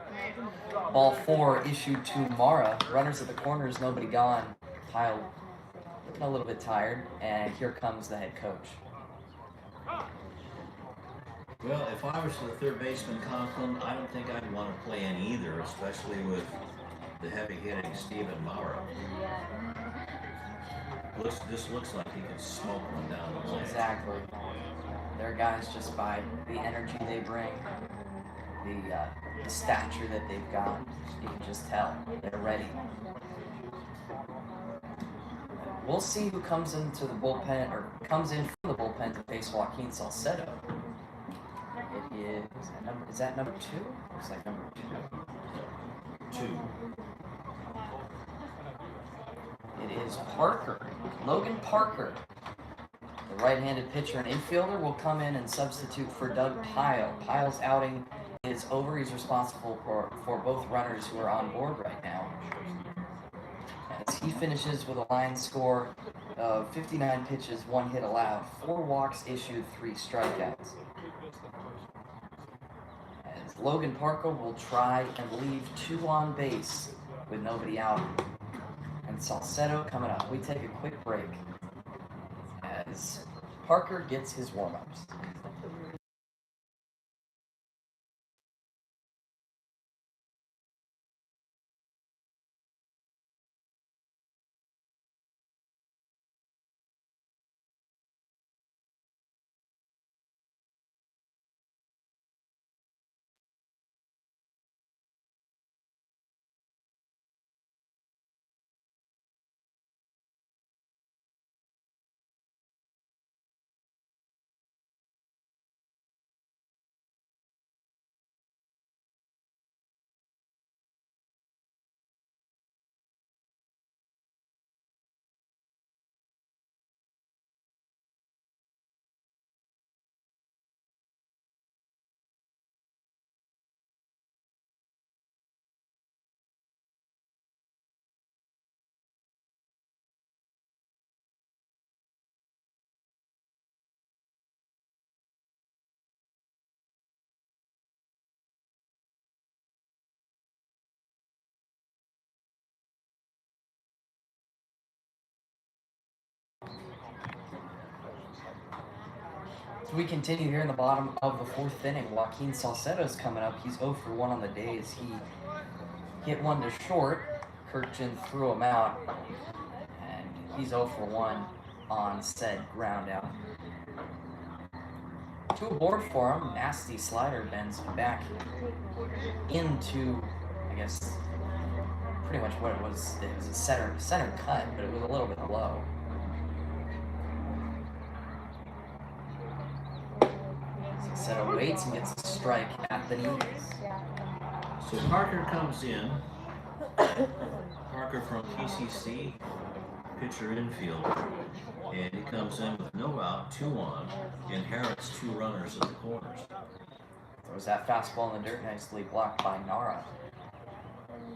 Ball 4 issued to Mara. Runners at the corners, nobody gone. Pyle looking a little bit tired, and here comes the head coach. Well, if I was the third baseman Conklin, I don't think I'd want to play in either, especially with the heavy-hitting Steven Mara. This looks like he could smoke one down the lane. Exactly. They're guys just by the energy they bring, the stature that they've got. You can just tell they're ready. We'll see who comes into the bullpen, or comes in from the bullpen to face Joaquin Salcedo. It is that number 2? Looks like number 2. 2. It is Parker. Logan Parker, the right-handed pitcher and infielder, will come in and substitute for Doug Pyle. Pyle's outing is over. He's responsible for both runners who are on board right now. As he finishes with a line score of 59 pitches, 1 hit allowed, 4 walks issued, 3 strikeouts. As Logan Parker will try and leave 2 on base with nobody out. And Salcedo coming up. We take a quick break as Parker gets his warm-ups. We continue here in the bottom of the fourth inning. Joaquin Salcedo's coming up. He's 0 for 1 on the days. He hit one to short. Kirkchin threw him out, and he's 0 for 1 on said ground out. 2 aboard for him. Nasty slider bends back into, I guess, pretty much what it was. It was a center cut, but it was a little bit low. Salcedo waits and gets a strike at the knees. So Parker comes in. Parker from PCC, pitcher infield, and he comes in with no out, 2 on, inherits 2 runners at the corners. Throws that fastball in the dirt, nicely blocked by Nara.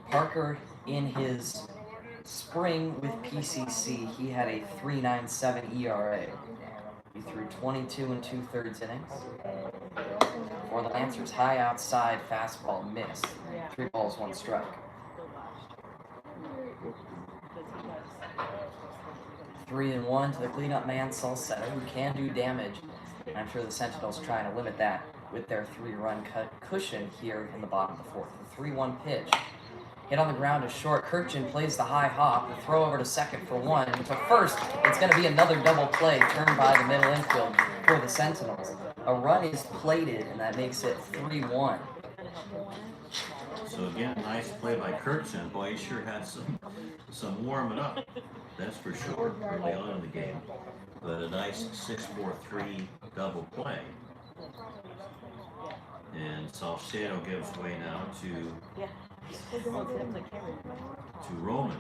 Parker, in his spring with PCC, he had a 3.97 ERA. He threw 22 2/3 innings. For the Lancers, high outside fastball missed. 3 balls, 1 strike. Three and 1 to the cleanup man, Salcedo, who can do damage. And I'm sure the Sentinels trying to limit that with their 3-run cushion here in the bottom of the fourth. The 3-1 pitch. Hit on the ground is short. Kirkchin plays the high hop. The throw over to second for 1. To first, it's going to be another double play turned by the middle infield for the Sentinels. A run is plated, and that makes it 3-1. So again, nice play by Kirkchin. Boy, he sure had some warming up. That's for sure, early on in the game. But a nice 6-4-3 double play. And Salcedo gives way now to Roman.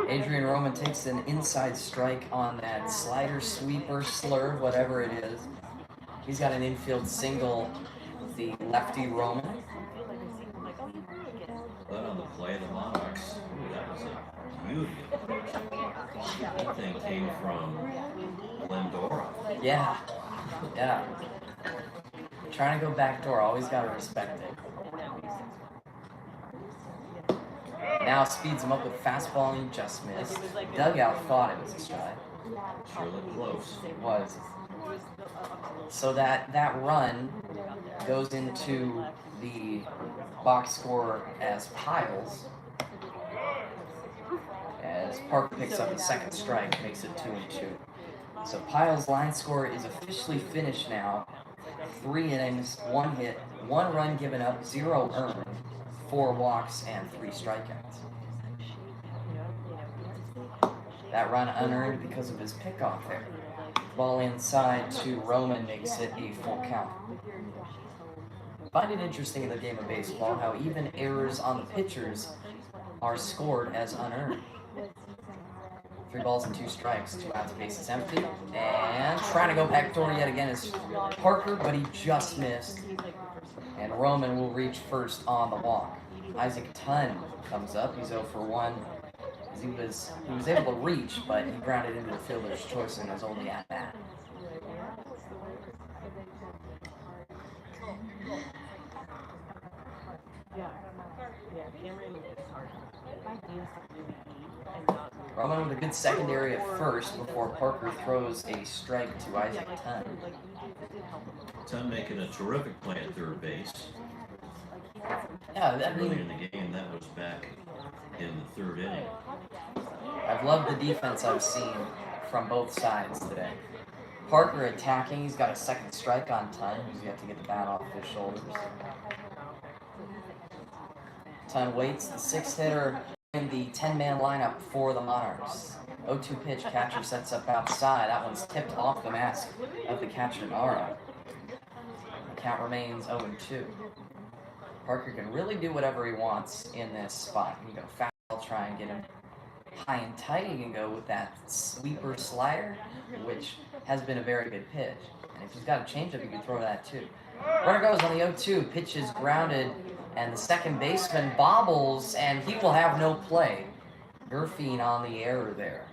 Adrian Roman takes an inside strike on that slider, sweeper, slurve, whatever it is. He's got an infield single, the lefty Roman. But on the play of the Monarchs, that was a beauty. That thing came from Glendora. Yeah. Trying to go backdoor, always got to respect it. Now speeds him up with fastball and he just missed. Dugout thought it was a strike. Sure looked close. It was. So that run goes into the box score as Piles. As Parker picks up the second strike, makes it 2-2. So Piles' line score is officially finished now. 3 innings, 1 hit, 1 run given up, 0 earned, 4 walks, and 3 strikeouts. That run unearned because of his pickoff there. Ball inside to Roman makes it a full count. I find it interesting in the game of baseball how even errors on the pitchers are scored as unearned. 3 balls and 2 strikes, 2 outs, bases empty, and trying to go backdoor yet again is Parker, but he just missed. And Roman will reach first on the walk. Isaac Tunn comes up. He's 0 for 1. He was able to reach, but he grounded into the fielder's choice and was only at bat. Roman with a good secondary at first before Parker throws a strike to Isaac Tunn. Tunn making a terrific play at third base. Yeah, Early in the game, that was back in the 3rd inning. I've loved the defense I've seen from both sides today. Parker attacking, he's got a second strike on Tunn, who's yet to get the bat off his shoulders. Tunn waits, the 6th hitter in the 10-man lineup for the Monarchs. 0-2 pitch, catcher sets up outside. That one's tipped off the mask of the catcher, Nara. The count remains 0-2. Parker can really do whatever he wants in this spot. He can go foul, try and get him high and tight. He can go with that sweeper slider, which has been a very good pitch. And if he's got a changeup, he can throw that too. Runner goes on the 0-2. Pitch is grounded, and the second baseman bobbles, and he will have no play. Gerfine on the error there.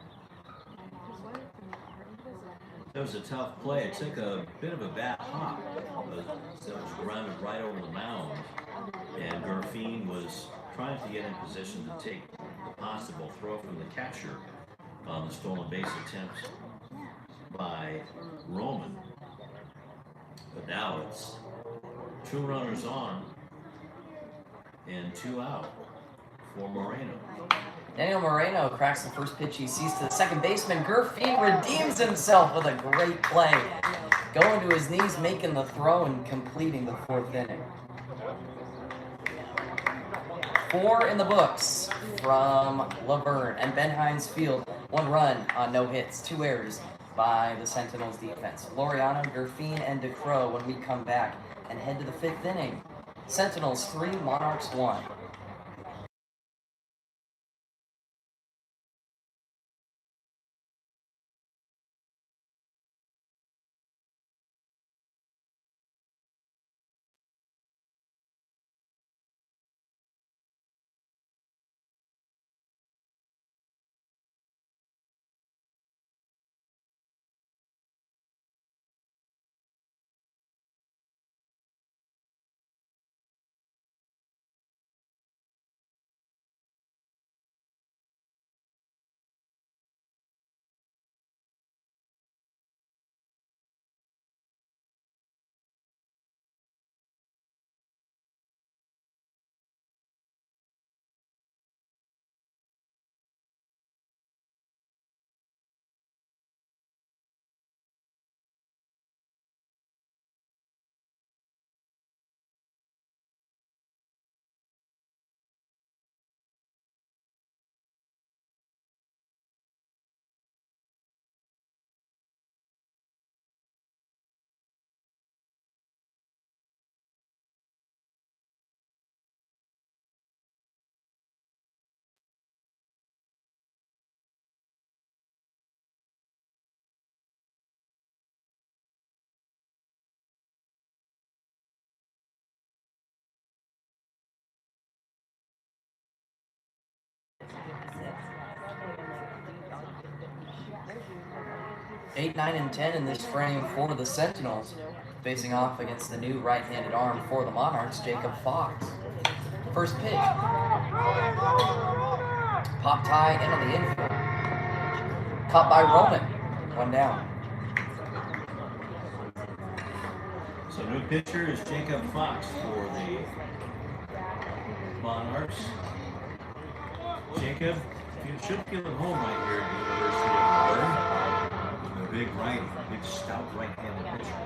That was a tough play. It took a bit of a bad hop. So it was grounded right over the mound. And Gerfine was trying to get in position to take the possible throw from the catcher on the stolen base attempt by Roman. But now it's 2 runners on and 2 out for Moreno. Daniel Moreno cracks the first pitch he sees to the second baseman. Gerfine redeems himself with a great play. Going to his knees, making the throw, and completing the 4th inning. 4 in the books from Laverne and Ben Hines Field. 1 run on no hits, 2 errors by the Sentinels defense. Laureano, Gerfine, and DeCrow when we come back and head to the 5th inning. Sentinels 3, Monarchs 1. Eight, 9, and 10 in this frame for the Sentinels. Facing off against the new right-handed arm for the Monarchs, Jacob Fox. First pitch. Pop tie into the infield. Caught by Roman. 1 down. So new pitcher is Jacob Fox for the Monarchs. Jacob, you should feel at home right here at the University of Florida. A big righty, big stout right-handed pitcher.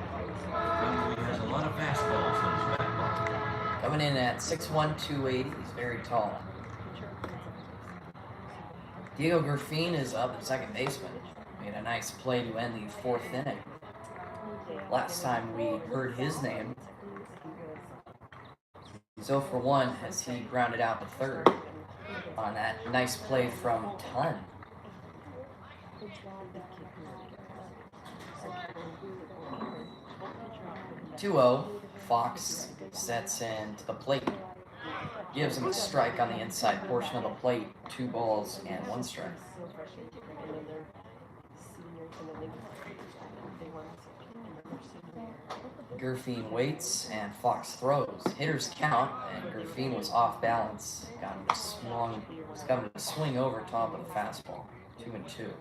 Probably has a lot of fastballs in his back ball. Coming in at 6'1", 280. He's very tall. Diego Gerfine is up at second baseman. Made a nice play to end the 4th inning. Last time we heard his name, he's 0 for 1 as he grounded out the 3rd on that nice play from Ton. (2-0). Fox sets in to the plate. Gives him a strike on the inside portion of the plate. 2 balls and 1 strike. Gerfine waits and Fox throws. Hitters count, and Gerfine was off balance. Got him to swing over top of the fastball. 2-2.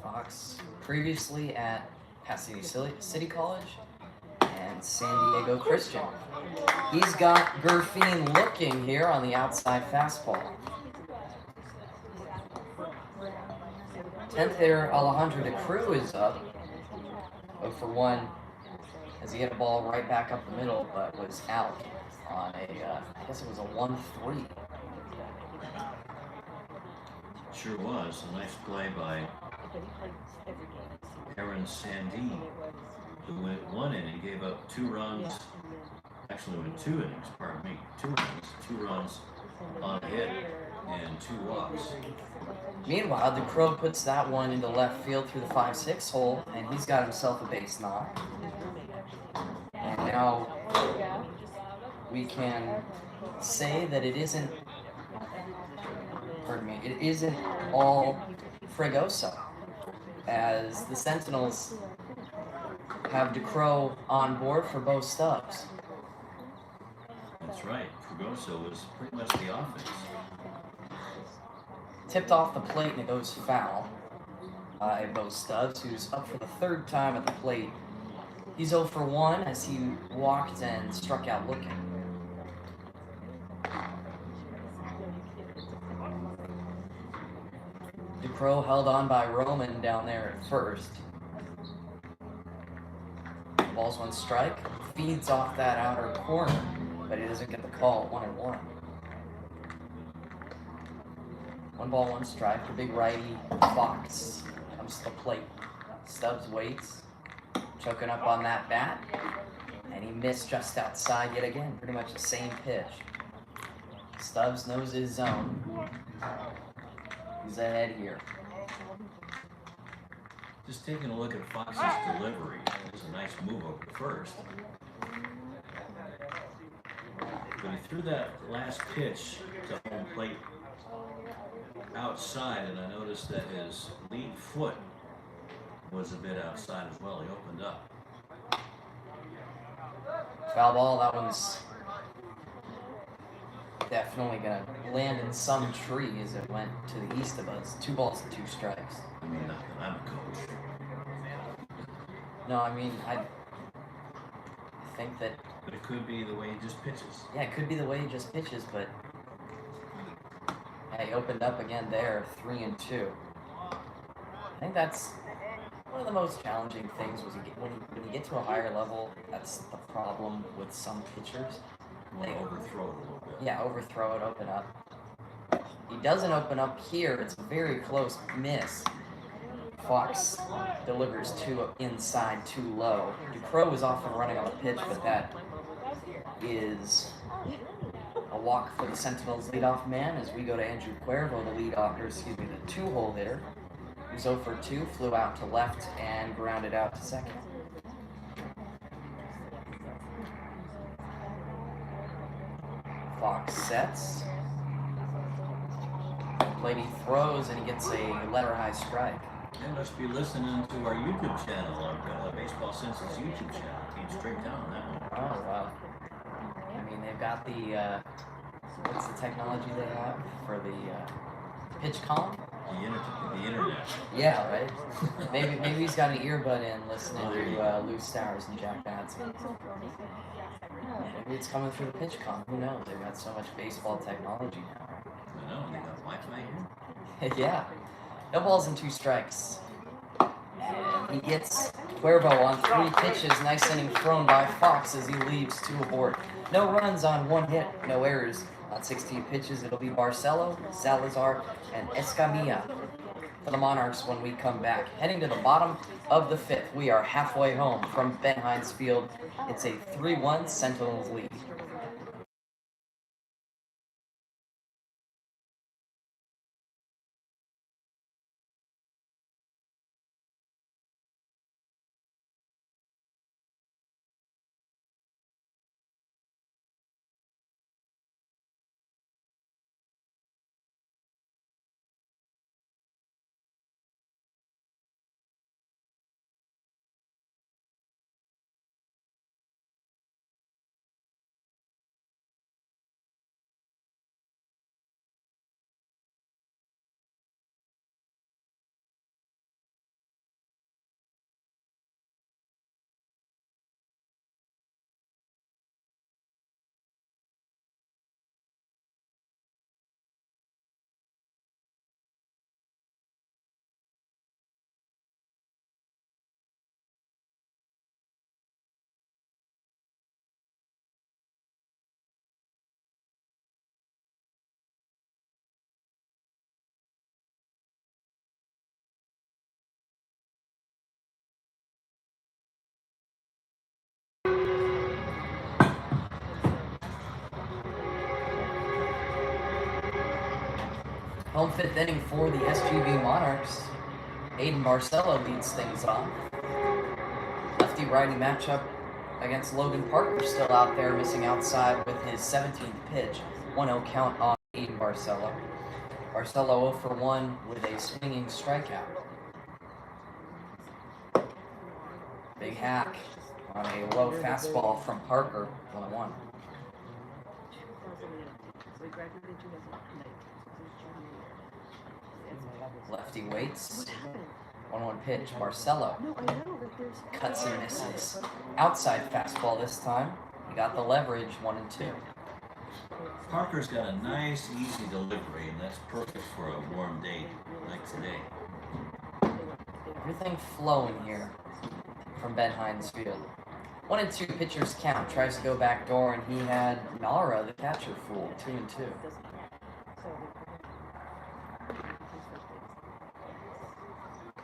Fox previously at Pasadena City College and San Diego Christian. He's got Gerfine looking here on the outside fastball. 10th hitter Alejandro DeCruz is up. 0 for 1 as he hit a ball right back up the middle, but was out on I guess it was a 1-3. Sure was. A nice play by Aaron Sandee, who went 1 inning, gave up 2 runs. Actually went 2 innings, pardon me. 2 innings, 2 runs on a hit, and 2 walks. Meanwhile, DeCrow puts that one into left field through the 5-6 hole, and he's got himself a base knock. And now we can say that it isn't all Fregoso, as the Sentinels have DeCrow on board for both stubs. That's right. Grosso was pretty much the offense. Tipped off the plate and it goes foul by Bo Stubbs, who's up for the third time at the plate. He's 0 for 1 as he walked and struck out looking. DeCrow held on by Roman down there at first. Ball's 1 strike, feeds off that outer corner, but he doesn't get the call. 1-1. 1 ball, 1 strike. The big righty Fox comes to the plate. Stubbs waits, choking up on that bat, and he missed just outside yet again. Pretty much the same pitch. Stubbs knows his zone. He's ahead here. Just taking a look at Fox's delivery. There's a nice move over to first. But he threw that last pitch to home plate outside, and I noticed that his lead foot was a bit outside as well. He opened up. Foul ball, that one's definitely going to land in some tree as it went to the east of us. 2 balls and 2 strikes. I mean, not that I'm a coach. No, I mean, I think that... But it could be the way he just pitches. Yeah, it could be the way he just pitches, but... Yeah, he opened up again there, 3-2. I think that's one of the most challenging things was when you get to a higher level, that's the problem with some pitchers. They overthrow it a little bit. Yeah, overthrow it, open up. He doesn't open up here. It's a very close miss. Fox delivers too inside, too low. DeCrow is often running on the pitch, but that is a walk for the Sentinels leadoff man as we go to Andrew Cuervo, the 2-hole hitter, who's 0 for 2, flew out to left and grounded out to second. Fox sets. Plate he throws and he gets a letter high strike. They must be listening to our YouTube channel, our Baseball Census YouTube channel. Came straight down on that one. Oh, wow. I mean, they've got the, what's the technology they have for the pitch column? The internet. Yeah, right? maybe he's got an earbud in listening to Lou Stowers and Jack Madsen. Maybe it's coming through the pitch column. Who knows? They've got so much baseball technology now. I know, they got Wi-Fi here. Yeah. No balls and 2 strikes. And he gets Cuervo on 3 pitches. Nice inning thrown by Fox as he leaves 2 aboard. No runs on 1 hit, no errors. On 16 pitches, it'll be Barcelo, Salazar, and Escamilla for the Monarchs when we come back. Heading to the bottom of the 5th, we are halfway home from Ben Hines Field. It's a 3-1 Sentinels lead. Home 5th inning for the SGV Monarchs. Aiden Barcelo leads things off. Lefty-righty matchup against Logan Parker, still out there missing outside with his 17th pitch. 1-0 count on Aiden Barcelo. Barcelo 0 for 1 with a swinging strikeout. Big hack on a low fastball from Parker. 1-1. So we graduated 2019. So his junior year. Lefty waits. What happened? 1-1 pitch. Marcelo No, I know, but there's cuts and misses. Outside fastball this time. He got the leverage, 1-2. Parker's got a nice, easy delivery, and that's perfect for a warm day like today. Everything flowing here from Ben Hines Field. 1-2 pitchers count. Tries to go back door, and he had Nara, the catcher, fooled. 2-2.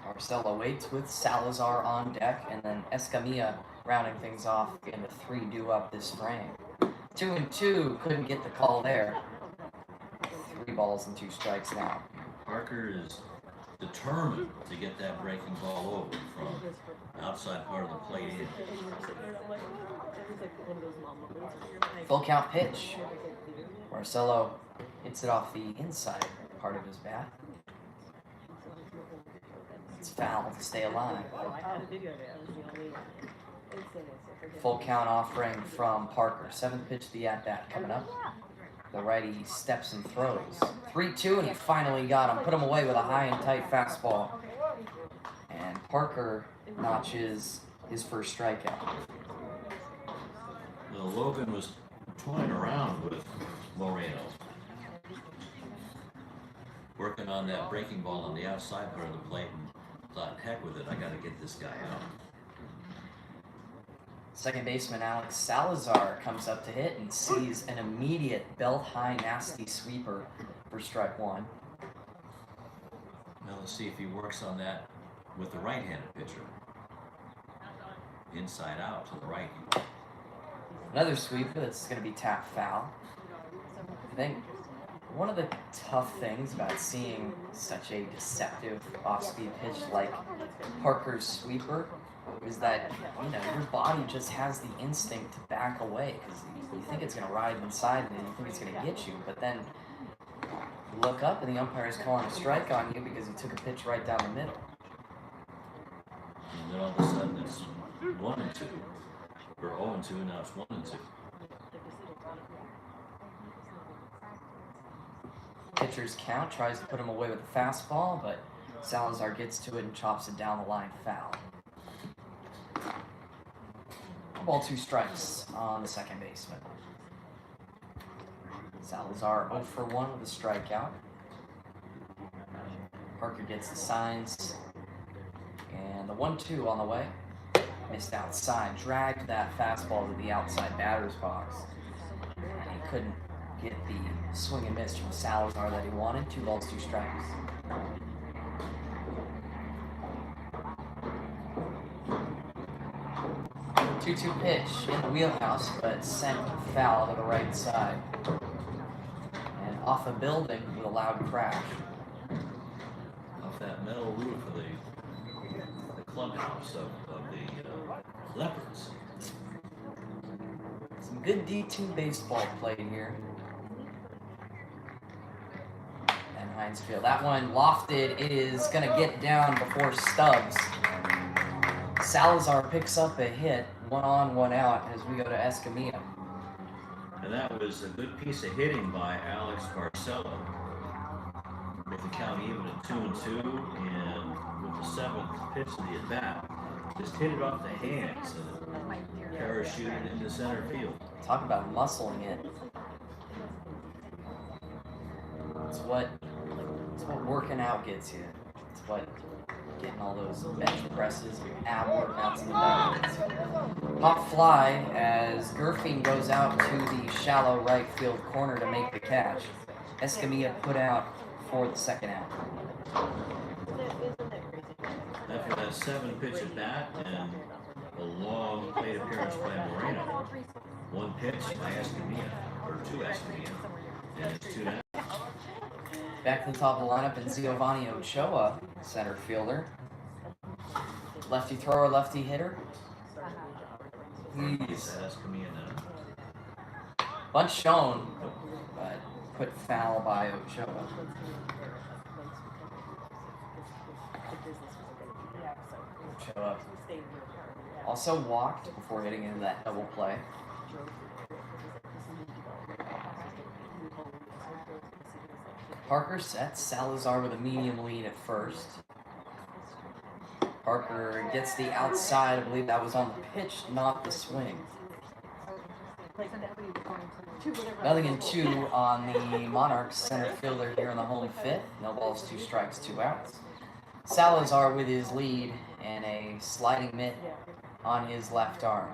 Marcelo waits with Salazar on deck, and then Escamilla rounding things off in the 3 due up this frame. 2-2, couldn't get the call there. 3 balls and 2 strikes now. Parker is determined to get that breaking ball over from outside part of the plate in. Full count pitch. Marcelo hits it off the inside part of his bat. It's foul to stay alive. Full count offering from Parker. 7th pitch of the at-bat coming up. The righty steps and throws. 3-2, and he finally got him. Put him away with a high and tight fastball. And Parker notches his first strikeout. Well, Logan was toying around with Moreno, working on that breaking ball on the outside part of the plate, and thought, heck with it, I got to get this guy out. Second baseman Alex Salazar comes up to hit and sees an immediate belt-high nasty sweeper for strike 1. Now let's see if he works on that with the right-handed pitcher. Inside out to the right. Another sweeper that's going to be tapped foul. I think one of the tough things about seeing such a deceptive off-speed pitch like Parker's sweeper is that, you know, your body just has the instinct to back away because you think it's going to ride inside and you think it's going to get you, but then you look up and the umpire's calling a strike on you because you took a pitch right down the middle. And then all of a sudden it's 1-2. Or 0-2, now it's 1-2. Pitcher's count, tries to put him away with a fastball, but Salazar gets to it and chops it down the line foul. 1 ball, 2 strikes on the second baseman. Salazar 0 for 1 with a strikeout. Parker gets the signs. And the 1-2 on the way. Missed outside. Dragged that fastball to the outside batter's box. And he couldn't get the swing and miss from Salazar that he wanted. 2 balls, 2 strikes. Two pitch in the wheelhouse, but sent foul to the right side. And off a building with a loud crash. Off that metal roof of the clubhouse of the Leopards. Some good D2 baseball played here. And Heinz Field. That one lofted. It is going to get down before Stubbs. Salazar picks up a hit. 1 on, 1 out as we go to Escamilla. And that was a good piece of hitting by Alex Barcelo. With the count even at 2-2, and with the 7th pitch of the at-bat, just hit it off the hands and parachuted into center field. Talk about muscling it. It's what working out gets you. It's what getting all those bench presses and ab workouts in the back. Pop fly as Gerfing goes out to the shallow right field corner to make the catch. Escamilla put out for the second out. After that 7th pitch at bat and a long plate appearance by Moreno, 1 pitch by Escamilla, or 2 Escamilla, and it's 2-0. Back to the top of the lineup, and Giovanni Ochoa, center fielder. Lefty thrower, lefty hitter. Please. Escamilla now. Bunch shown, but put foul by Ochoa. Ochoa also walked before hitting into that double play. Parker sets. Salazar with a medium lead at first. Parker gets the outside. I believe that was on the pitch, not the swing. 0-2 on the Monarchs center fielder here in the home fifth. No balls, 2 strikes, 2 outs. Salazar with his lead and a sliding mitt on his left arm.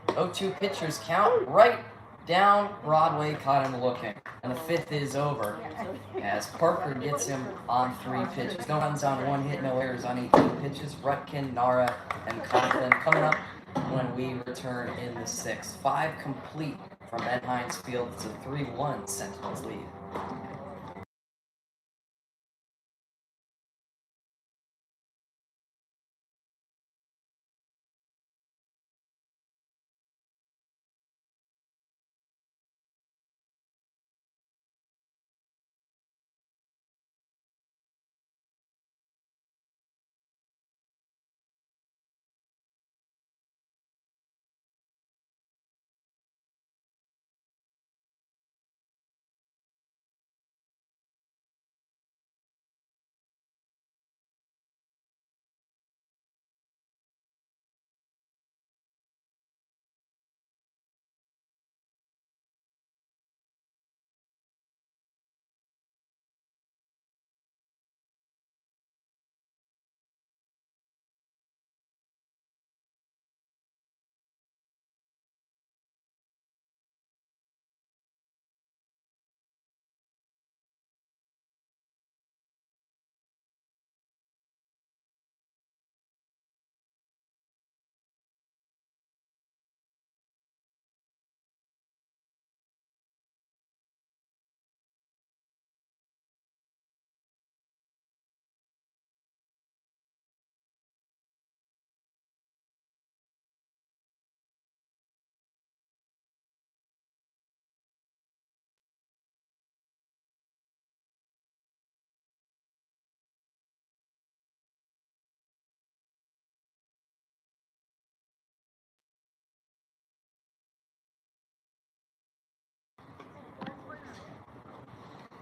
0-2 pitchers count right down Broadway, caught him looking. And the fifth is over as Parker gets him on 3 pitches. No runs on 1 hit, no errors on 18 pitches. Rutkin, Nara, and Conklin coming up when we return in the 6th. 5 complete from Ben Hines Field. It's a 3-1 Sentinels lead.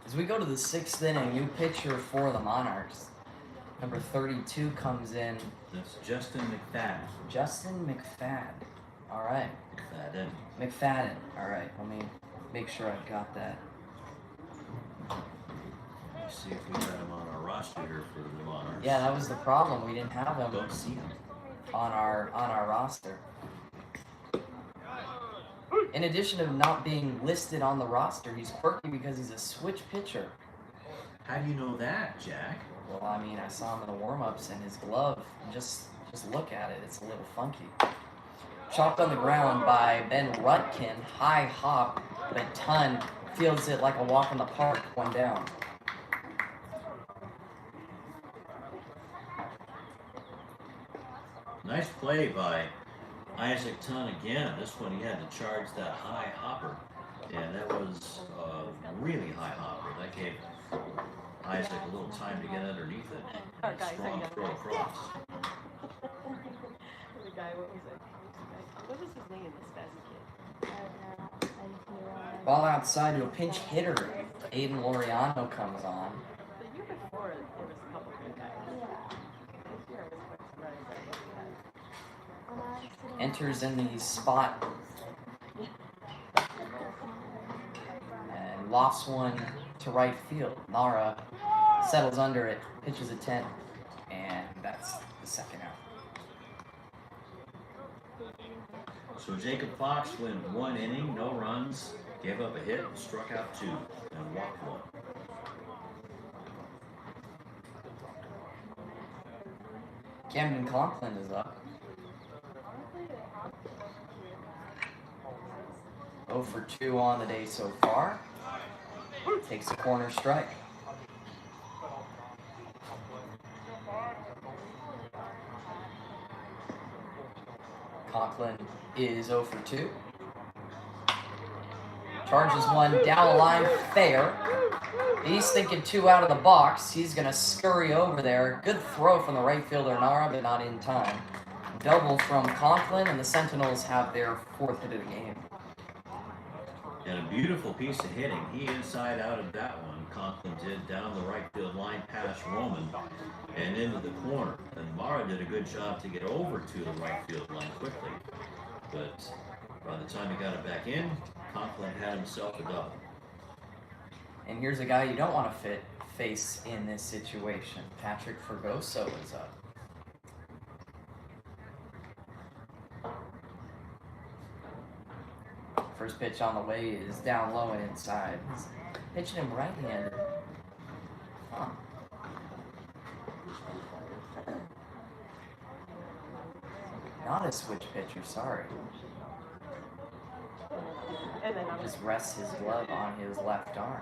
As we go to the 6th inning, new pitcher for the Monarchs. Number 32 comes in. That's Justin McFadden. Justin McFadden. All right. McFadden. All right. Let me make sure I've got that. Let's see if we got him on our roster here for the Monarchs. Yeah, that was the problem. We didn't have him Don't see him. on our roster. In addition to not being listed on the roster, he's quirky because he's a switch pitcher. How do you know that, Jack? Well, I mean, I saw him in the warm-ups and his glove. Just look at it. It's a little funky. Chopped on the ground by Ben Rutkin. High hop, but ton fields it like a walk in the park. 1 down. Nice play by Isaac Tunn again. This one he had to charge that high hopper. And that was a really high hopper. That gave Isaac a little time to get underneath it. Strong throw across. The guy, what was it? What was his name, this fast kid? Ball outside to a pinch hitter. Aiden Laureano comes on. The year before, there was a couple good guys. This year, I was quite surprised by what he had. Enters in the spot. And lofts one to right field. Nara settles under it, pitches a 10, and that's the 2nd out. So Jacob Fox went 1 inning, no runs, gave up a hit, struck out 2, and walked 1. Camden Conklin is up. 0 for 2 on the day so far. Takes a corner strike. Conklin is 0 for 2. Charges one down the line, fair. He's thinking 2 out of the box. He's going to scurry over there. Good throw from the right fielder, Nara, but not in time. Double from Conklin, and the Sentinels have their 4th hit of the game. And a beautiful piece of hitting. He inside out of that one. Conklin did down the right field line past Roman and into the corner. And Mara did a good job to get over to the right field line quickly. But by the time he got it back in, Conklin had himself a double. And here's a guy you don't want to face in this situation. Patrick Fregoso is up. First pitch on the way is down low and inside. He's pitching him right-handed. Huh. Not a switch pitcher, sorry. And then Just rests his glove on his left arm.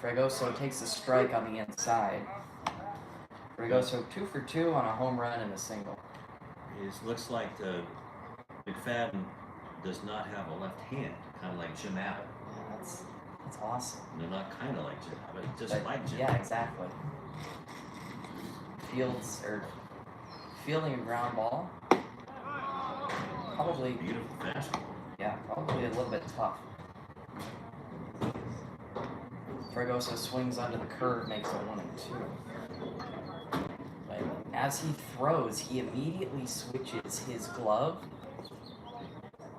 Fregoso takes a strike on the inside. Fregoso 2 for 2 on a home run and a single. It looks like McFadden does not have a left hand, kind of like Jim Abbott. Yeah, that's awesome. They're not kind of like Jim Abbott, just But, like Jim. yeah, exactly. Fielding a ground ball. Probably, Beautiful fastball. yeah, probably a little bit tough. Fregoso swings under the curve, makes a 1-2. But as he throws, he immediately switches his glove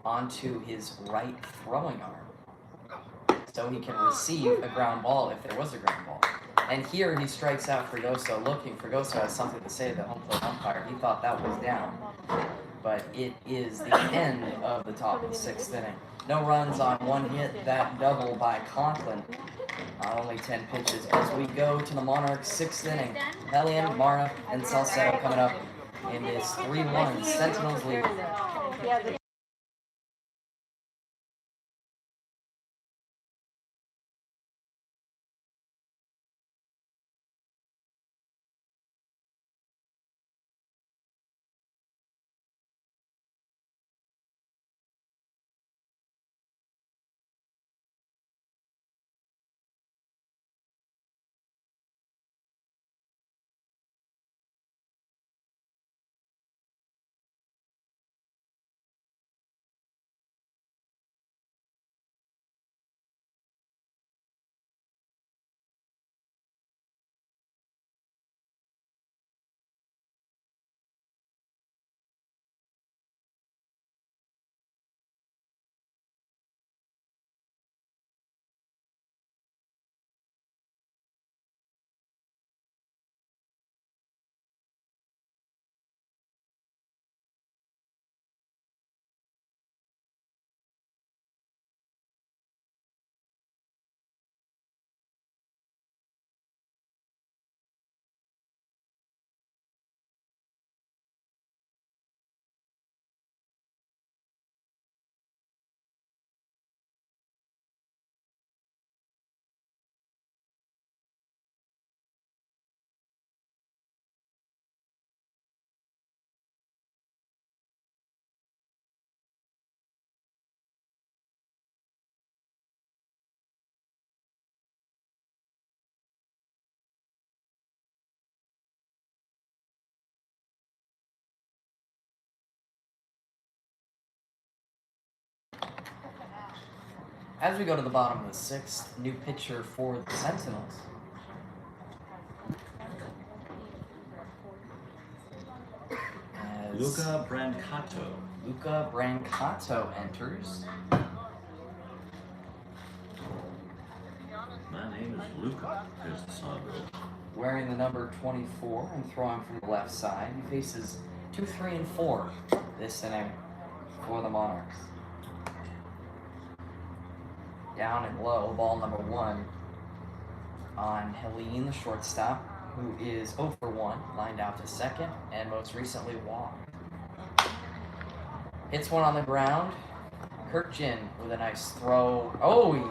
onto his right throwing arm, so he can receive a ground ball if there was a ground ball. And here he strikes out Fregoso looking. Fregoso has something to say to the home plate umpire. He thought that was down. But it is the end of the top of the 6th inning. No runs on one hit, that double by Conklin. Only 10 pitches as we go to the Monarchs' 6th inning. Hellion, Mara, and Salcedo coming up in this 3-1 Sentinels lead. As we go to the bottom of the 6th, new pitcher for the Sentinels. As Luca Brancato. Luca Brancato enters. My name is Luca, as the song goes. Wearing the number 24 and throwing from the left side. He faces 2, 3, and 4 this inning for the Monarchs. Down and low, ball number 1 on Helene, the shortstop, who is 0 for 1, lined out to second, and most recently walked. Hits one on the ground. Kirkjian with a nice throw. Oh, he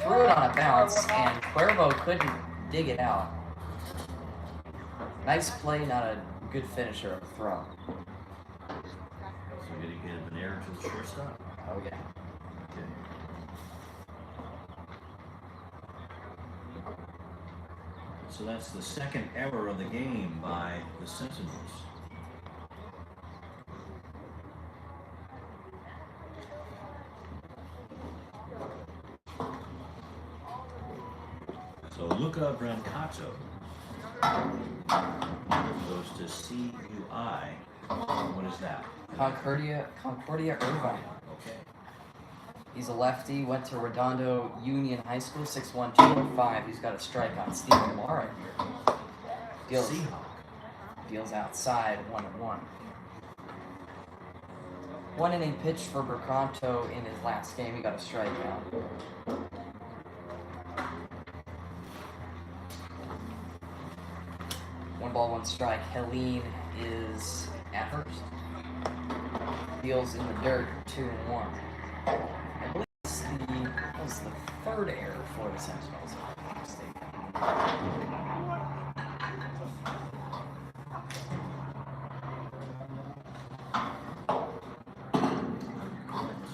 threw it on a bounce, and Cuervo couldn't dig it out. Nice play, not a good finisher of the throw. So did he get an error to the shortstop? Oh, yeah. Okay. So that's the second error of the game by the Sentinels. So Luca Brancato goes to CUI. What is that? Concordia Irvine. Okay. He's a lefty, went to Redondo Union High School, 6'1", 205. He's got a strike on Stephen Mara here. Deals outside, 1-1. 1 inning pitched for Bercanto in his last game. He got a strikeout. One ball, one strike. Helene is at first. Deals in the dirt, 2-1. I believe that was the third error for the Sentinels. If I'm not mistaken.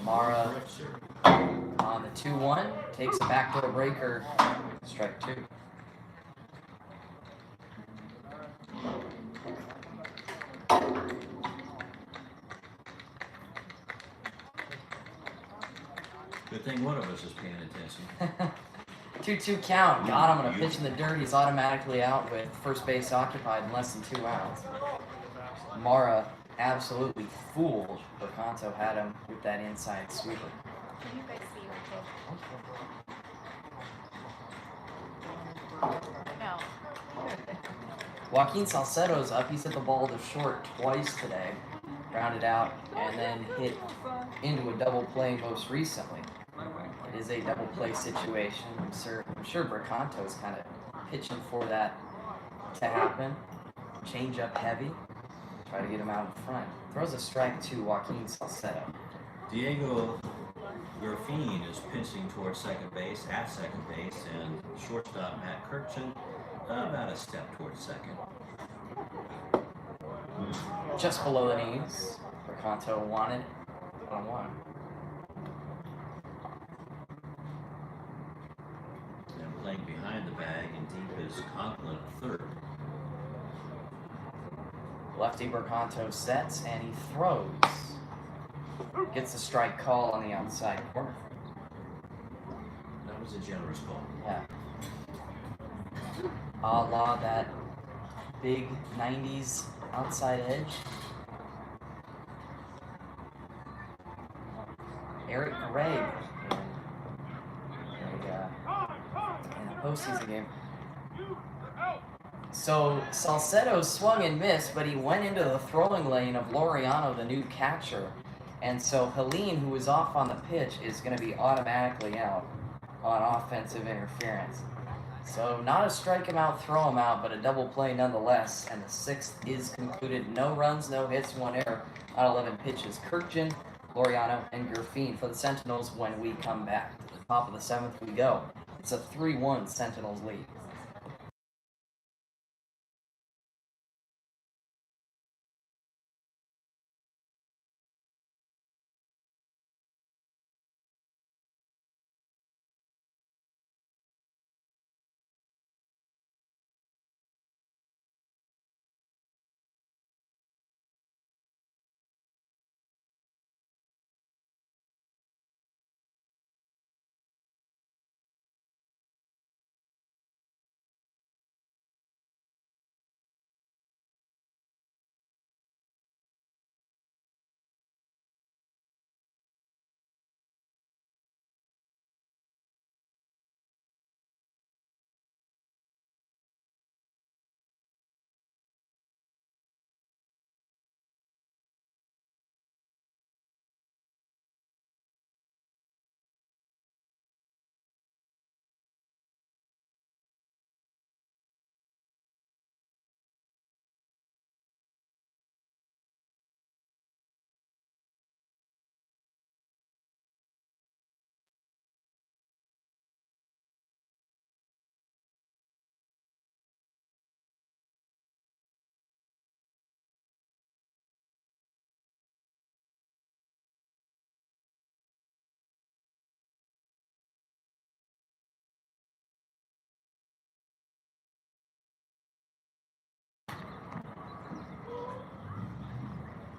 Mara on the 2-1 takes a backdoor breaker, strike 2. Good thing one of us is paying attention. 2-2 count. Got him on a pitch in the dirt. He's automatically out with first base occupied in less than 2 outs. Mara absolutely fooled. Bercanto had him with that inside sweeper. Can you guys see No. Joaquin Salcedo's up. He's hit the ball to short twice today. Grounded out and then hit into a double play most recently. It is a double play situation. I'm sure Bercanto's kind of pitching for that to happen. Change up heavy. Try to get him out in front. Throws a strike to Joaquin Salcedo. Diego Garfin is pitching towards second base, and shortstop Matt Kirkchin about a step towards second. Just below the knees. Bercanto wanted 1-1. And playing behind the bag and deep is Conklin at third. Lefty Bercanto sets and he throws. Gets a strike call on the outside corner. That was a generous call. Yeah. A la that big 90s outside edge. Eric Gregg in a postseason game. So Salcedo swung and missed, but he went into the throwing lane of Laureano, the new catcher. And so Helene, who was off on the pitch, is going to be automatically out on offensive interference. So not a strike him out, throw him out, but a double play nonetheless. And the 6th is concluded. No runs, no hits, 1 error on 11 pitches. Kirkchin, Laureano, and Garfin for the Sentinels when we come back. To the top of the 7th we go. It's a 3-1 Sentinels lead.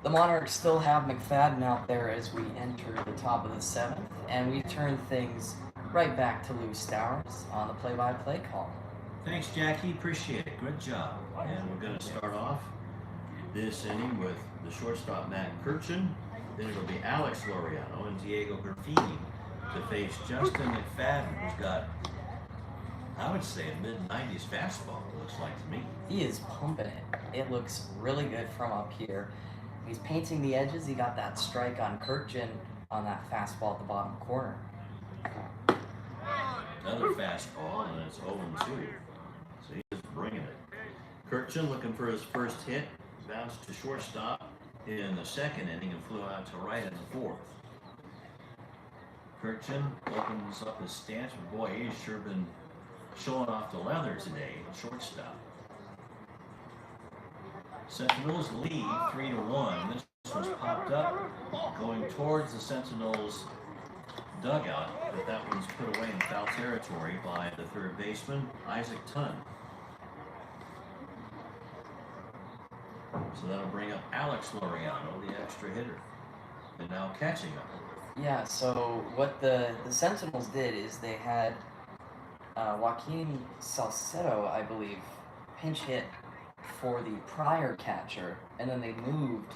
The Monarchs still have McFadden out there as we enter the top of the 7th, and we turn things Right back to Lou Stowers on the play-by-play call. Thanks, Jackie. Appreciate it. Good job. And we're going to start off this inning with the shortstop, Matt Kirchin. Then it'll be Alex Laureano and Diego Garfini to face Justin McFadden, who's got, I would say, a mid-90s fastball, it looks like to me. He is pumping it. It looks really good from up here. He's painting the edges. He got that strike on Kirchin on that fastball at the bottom corner. Another fastball, and it's 0-2. So he's bringing it. Kirchin looking for his first hit. Bounced to shortstop in the second inning and flew out to right in the fourth. Kirchin opens up his stance. Boy, he's sure been showing off the leather today at shortstop. Sentinels lead 3-1. This was popped up going towards the Sentinels dugout, but that one's put away in foul territory by the third baseman, Isaac Tunn. So that'll bring up Alex Laureano, the extra hitter, and now catching up. Yeah, so what the Sentinels did is they had Joaquin Salcedo, I believe, pinch hit for the prior catcher, and then they moved,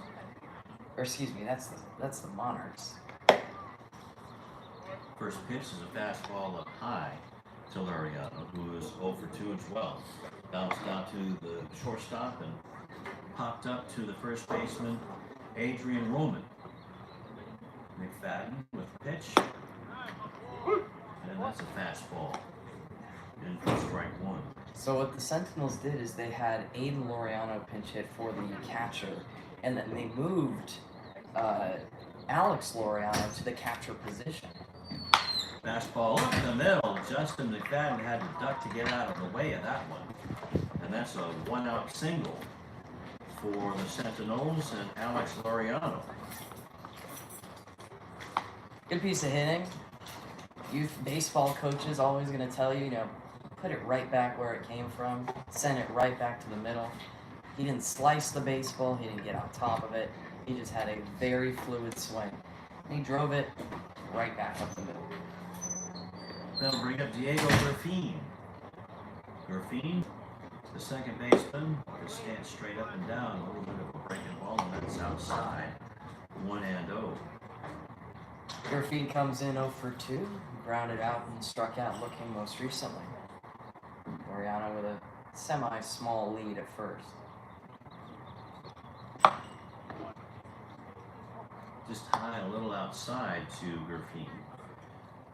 or excuse me, that's the Monarchs. First pitch is a fastball up high to Laureano, who is 0 for 2 as well. Bounced out to the shortstop and popped up to the first baseman, Adrian Roman. McFadden with the pitch. And that's a fastball. In for strike one. So what the Sentinels did is they had Aiden Laureano pinch hit for the catcher, and then they moved Alex Laureano to the catcher position. Fastball up the middle. Justin McFadden had to duck to get out of the way of that one. And that's a one-out single for the Sentinels and Alex Laureano. Good piece of hitting. Youth baseball coaches always going to tell you, put it right back where it came from. Send it right back to the middle. He didn't slice the baseball. He didn't get on top of it. He just had a very fluid swing. And he drove it right back up the middle. They'll bring up Diego Garfini. Garfini, the second baseman, will stand straight up and down. A little bit of a breaking ball, and that's outside. 1-0. Garfini comes in 0 for 2, grounded out and struck out looking most recently. Laureano with a semi-small lead at first. Just high, a little outside to Garfini,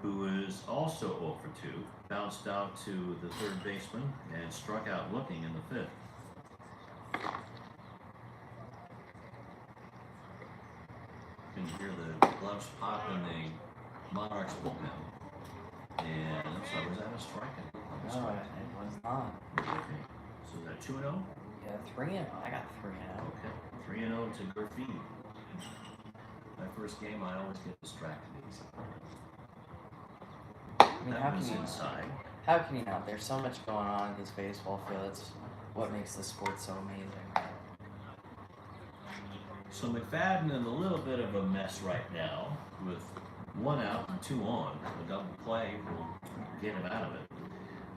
who is also 0 for 2. Bounced out to the third baseman and struck out looking in the fifth. You can hear the gloves pop in the Monarchs bullpen. And so was that a strike? No, it was not. Okay. So is that 2-0? Yeah, 3-0. I got 3-0. Okay. 3-0 to Garfini. My first game, I always get distracted easy. I mean, That was inside. How can you not? There's so much going on in this baseball field. It's what makes the sport so amazing. So McFadden in a little bit of a mess right now with 1 out and 2 on. A double play will get him out of it.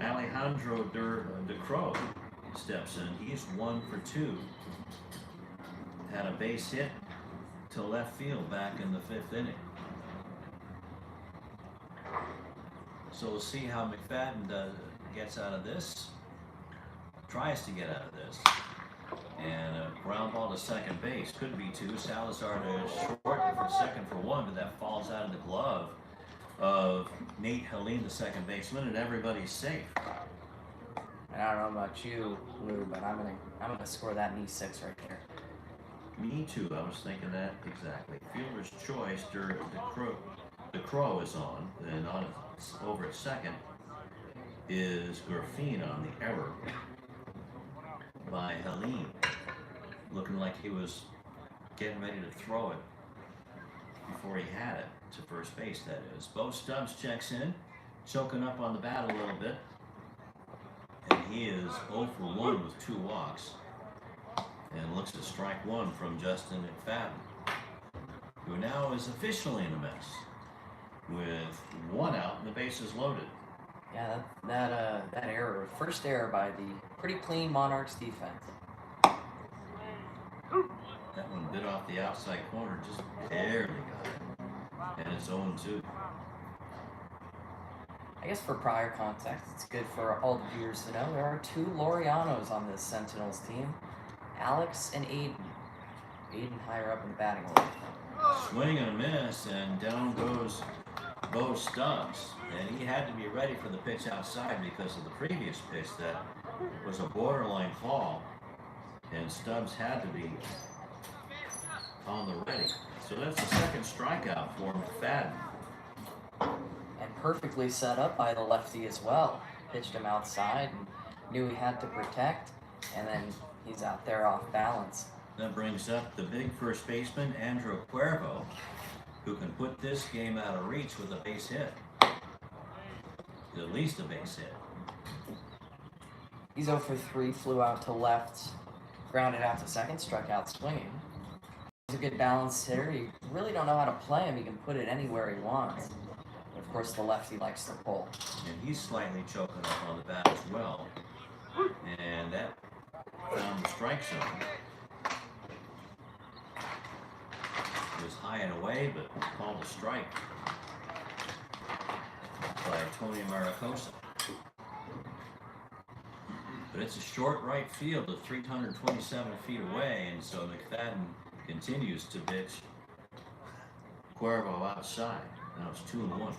Alejandro De Croo steps in. He's 1 for 2. Had a base hit to left field back in the 5th inning. So we'll see how McFadden gets out of this. Tries to get out of this. And a ground ball to second base. Could be 2. Salazar to short for second for 1, but that falls out of the glove of Nate Helene, the second baseman, and everybody's safe. And I don't know about you, Lou, but I'm gonna score that knee 6 right there. Me too. I was thinking that exactly. Fielder's choice. De Croo is on, and over at second is Garfini on the error by Helene. Looking like he was getting ready to throw it before he had it to first base, that is. Bo Stubbs checks in, choking up on the bat a little bit. And he is 0 for 1 with 2 walks. And looks at strike 1 from Justin McFadden, who now is officially in a mess. with 1 out and the bases loaded. Yeah, that error, first error by the pretty clean Monarchs defense. That one bit off the outside corner, just barely got it. And it's 0-2. I guess for prior context, it's good for all the viewers to know there are 2 Laureanos on this Sentinels team, Alex and Aiden. Aiden higher up in the batting order. Swing and a miss, and down goes Bo Stubbs. And he had to be ready for the pitch outside because of the previous pitch that was a borderline fall. And Stubbs had to be on the ready. So that's the second strikeout for McFadden. And perfectly set up by the lefty as well. Pitched him outside and knew he had to protect, and then he's out there off balance. That brings up the big first baseman, Andrew Cuervo, who can put this game out of reach with a base hit. At least a base hit. He's 0 for 3, flew out to left, grounded out to second, struck out swinging. He's a good balanced hitter. You really don't know how to play him. He can put it anywhere he wants. But of course, the lefty likes to pull. And he's slightly choking up on the bat as well. And that found the strike zone. It was high and away, but called a strike by Tony Maricosa. But it's a short right field of 327 feet away, and so McFadden continues to pitch Cuervo outside. Now it's 2-1.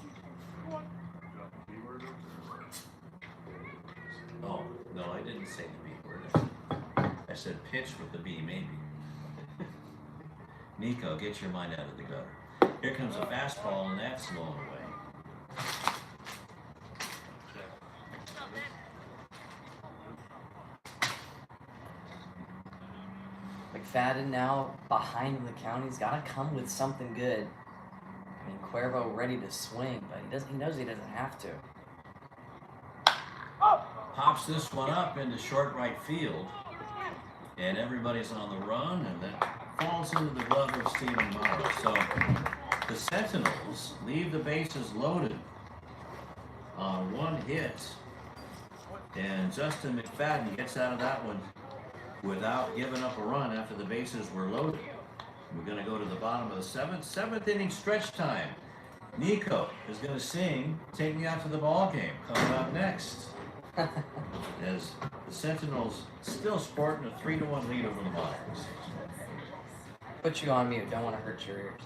Oh, no, I didn't say the B word. I said pitch with the B, maybe. Nico, get your mind out of the gutter. Here comes a fastball, and that's blown away. McFadden now behind the count. He's got to come with something good. I mean, Cuervo ready to swing, but he knows he doesn't have to. Pops this one up into short right field, and everybody's on the run, and that falls into the glove of Stephen Morrow. So the Sentinels leave the bases loaded on 1 hit, and Justin McFadden gets out of that one without giving up a run after the bases were loaded. We're going to go to the bottom of the 7th inning stretch time. Nico is going to sing "Take Me Out to the Ball Game" coming up next. As the Sentinels still sporting a 3-1 lead over the Monarchs. Put you on mute. Don't want to hurt your ears.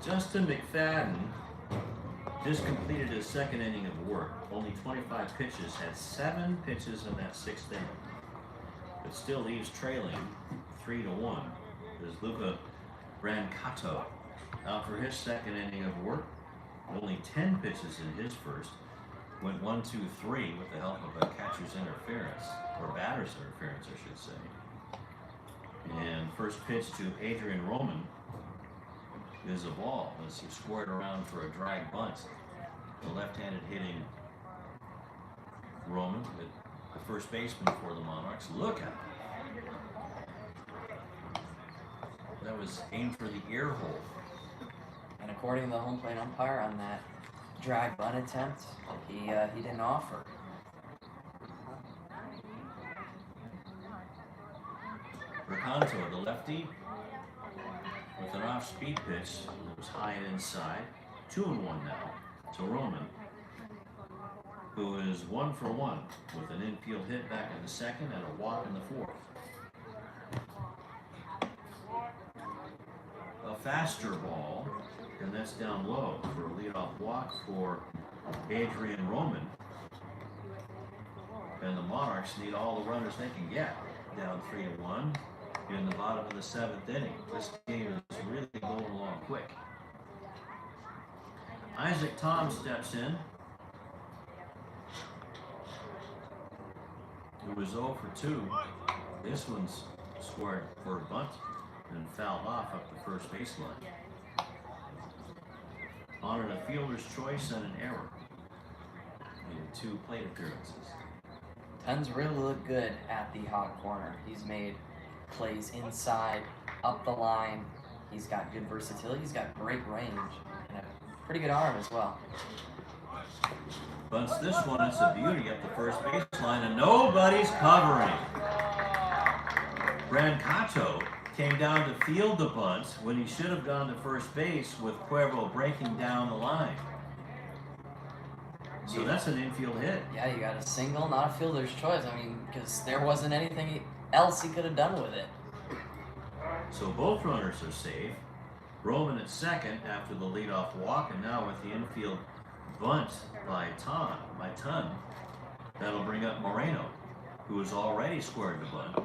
Justin McFadden just completed his 2nd inning of work. Only 25 pitches, had 7 pitches in that 6th inning. But still leaves trailing 3-1. There's Luca Brancato out for his 2nd inning of work. Only 10 pitches in his first. went 1-2-3 with the help of a catcher's interference, or batter's interference, I should say. And first pitch to Adrian Roman is a ball as he squared around for a drag bunt. The left-handed hitting Roman, the first baseman for the Monarchs. Look at it. That was aimed for the ear hole. And according to the home plate umpire on that drag bunt attempt, he didn't offer. Ricanto, the lefty, with an off-speed pitch that was high and inside. 2-1 now to Roman, who is 1 for 1 with an infield hit back in the second and a walk in the fourth. A faster ball, and that's down low for a leadoff walk for Adrian Roman. And the Monarchs need all the runners they can get. Down 3-1 in the bottom of the 7th inning. This game is really going along quick. Isaac Tom steps in. It was 0 for 2. This one's scored for a bunt and fouled off up the first baseline. Honored a fielder's choice and an error in 2 plate appearances. Tunn's really looked good at the hot corner. He's made plays inside, up the line. He's got good versatility. He's got great range and a pretty good arm as well. Bunts this one, it's a beauty up the first baseline, and nobody's covering. Brancato came down to field the bunt when he should have gone to first base with Cuervo breaking down the line. So that's an infield hit. Yeah, you got a single, not a fielder's choice. I mean, because there wasn't anything else he could have done with it. So both runners are safe. Roman at second after the leadoff walk, and now with the infield bunt by Tun, that'll bring up Moreno, who has already squared the bunt.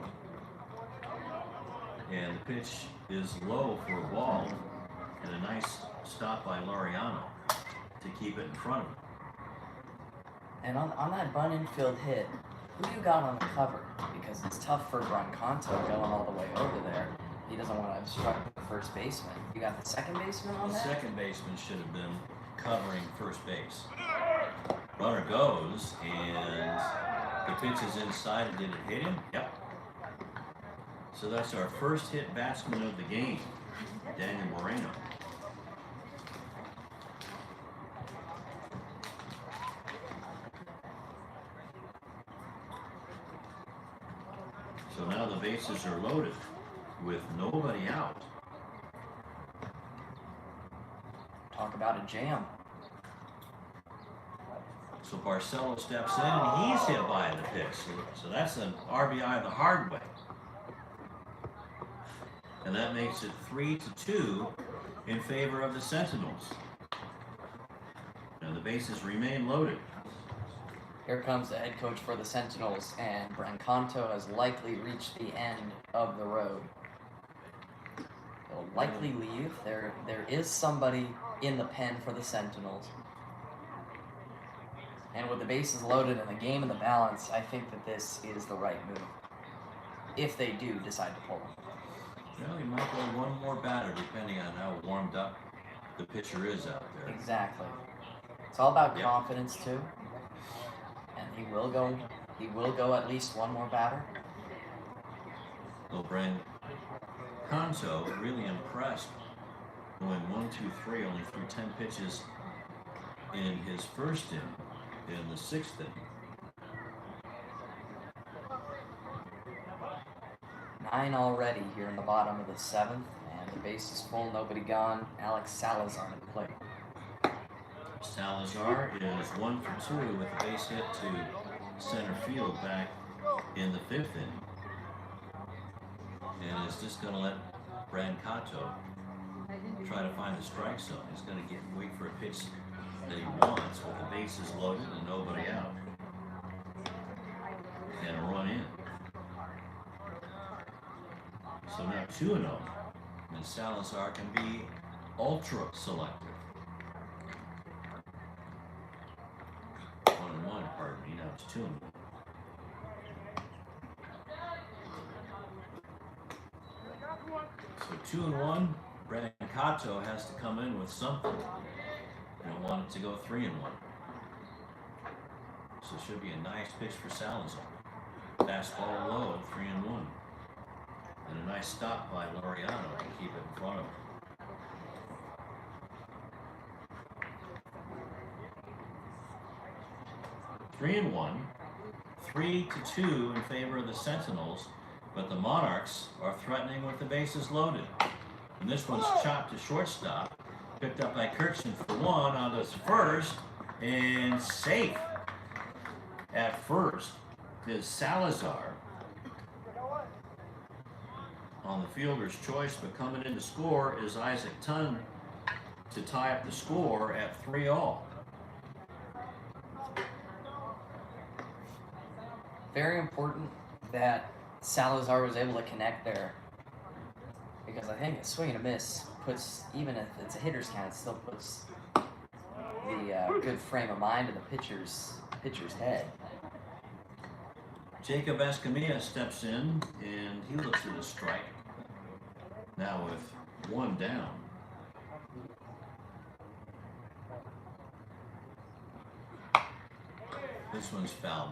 And the pitch is low for a ball, and a nice stop by Laureano to keep it in front of him. And on that bunt infield hit, who you got on the cover? Because it's tough for Brancato going all the way over there. He doesn't want to obstruct the first baseman. You got the second baseman on The that? second baseman should have been covering first base. Runner goes, and the pitch is inside, and did it hit him? Yep. So that's our first hit batsman of the game, Daniel Moreno. So now the bases are loaded with nobody out. Talk about a jam. So Barcelo steps in, and he's hit by the pitch. So that's an RBI the hard way. And that makes it 3-2 in favor of the Sentinels. Now the bases remain loaded. Here comes the head coach for the Sentinels, and Brancato has likely reached the end of the road. He'll likely leave. There is somebody in the pen for the Sentinels. And with the bases loaded and the game in the balance, I think that this is the right move. If they do decide to pull him. Well, he might go one more batter depending on how warmed up the pitcher is out there. Exactly. It's all about Yep. confidence too. And he will go at least one more batter. Well, Brancato really impressed going 1-2-3, only threw 10 pitches in his first inning, in the 6th inning. 9 already here in the bottom of the 7th, and the base is full, nobody gone. Alex Salazar to play. Salazar is 1 for 2 with a base hit to center field back in the 5th inning. And is just going to let Brancato try to find the strike zone. He's going to wait for a pitch that he wants with the bases loaded and nobody out. And a run in. So now 2-0. And Salazar can be ultra selective. One 2-1. So 2-1. Brancato has to come in with something. You don't want it to go 3-1. So it should be a nice pitch for Salazar. Fastball low, 3-1. And a nice stop by Laureano to keep it in front of him. 3-1. 3-2 in favor of the Sentinels, but the Monarchs are threatening with the bases loaded. And this one's chopped to shortstop, picked up by Kirchner for 1 on this first, and safe at first is Salazar on the fielder's choice, but coming in to score is Isaac Tunn to tie up the score at 3-all. Very important that Salazar was able to connect there, because I think a swing and a miss puts, even if it's a hitter's count, it still puts the good frame of mind in the pitcher's head. Jacob Escamilla steps in, and he looks at a strike. Now with 1 down. This one's fouled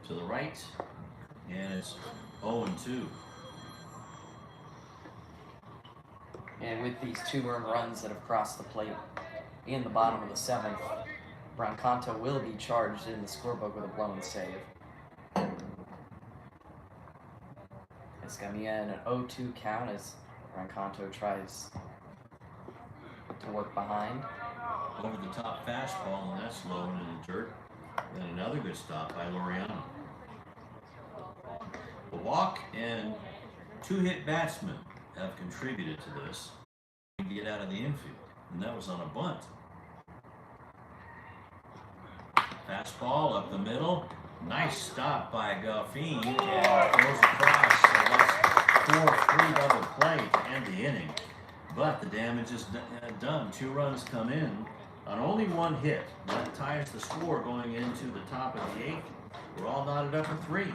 to the right, and it's 0-2. And with these 2 earned runs that have crossed the plate in the bottom of the 7th, Brancato will be charged in the scorebook with a blown save. Escamilla in an 0-2 count as Brancato tries to work behind. Over the top fastball, and that's low into the dirt. Then another good stop by Laureano. A walk and 2 hit batsmen have contributed to this. To get out of the infield, and that was on a bunt. Fastball up the middle. Nice stop by Goffin, and goes across. So that's 4-3 double play to end the inning. But the damage is done. 2 runs come in on only 1 hit. That ties the score going into the top of the 8th. We're all knotted up at 3.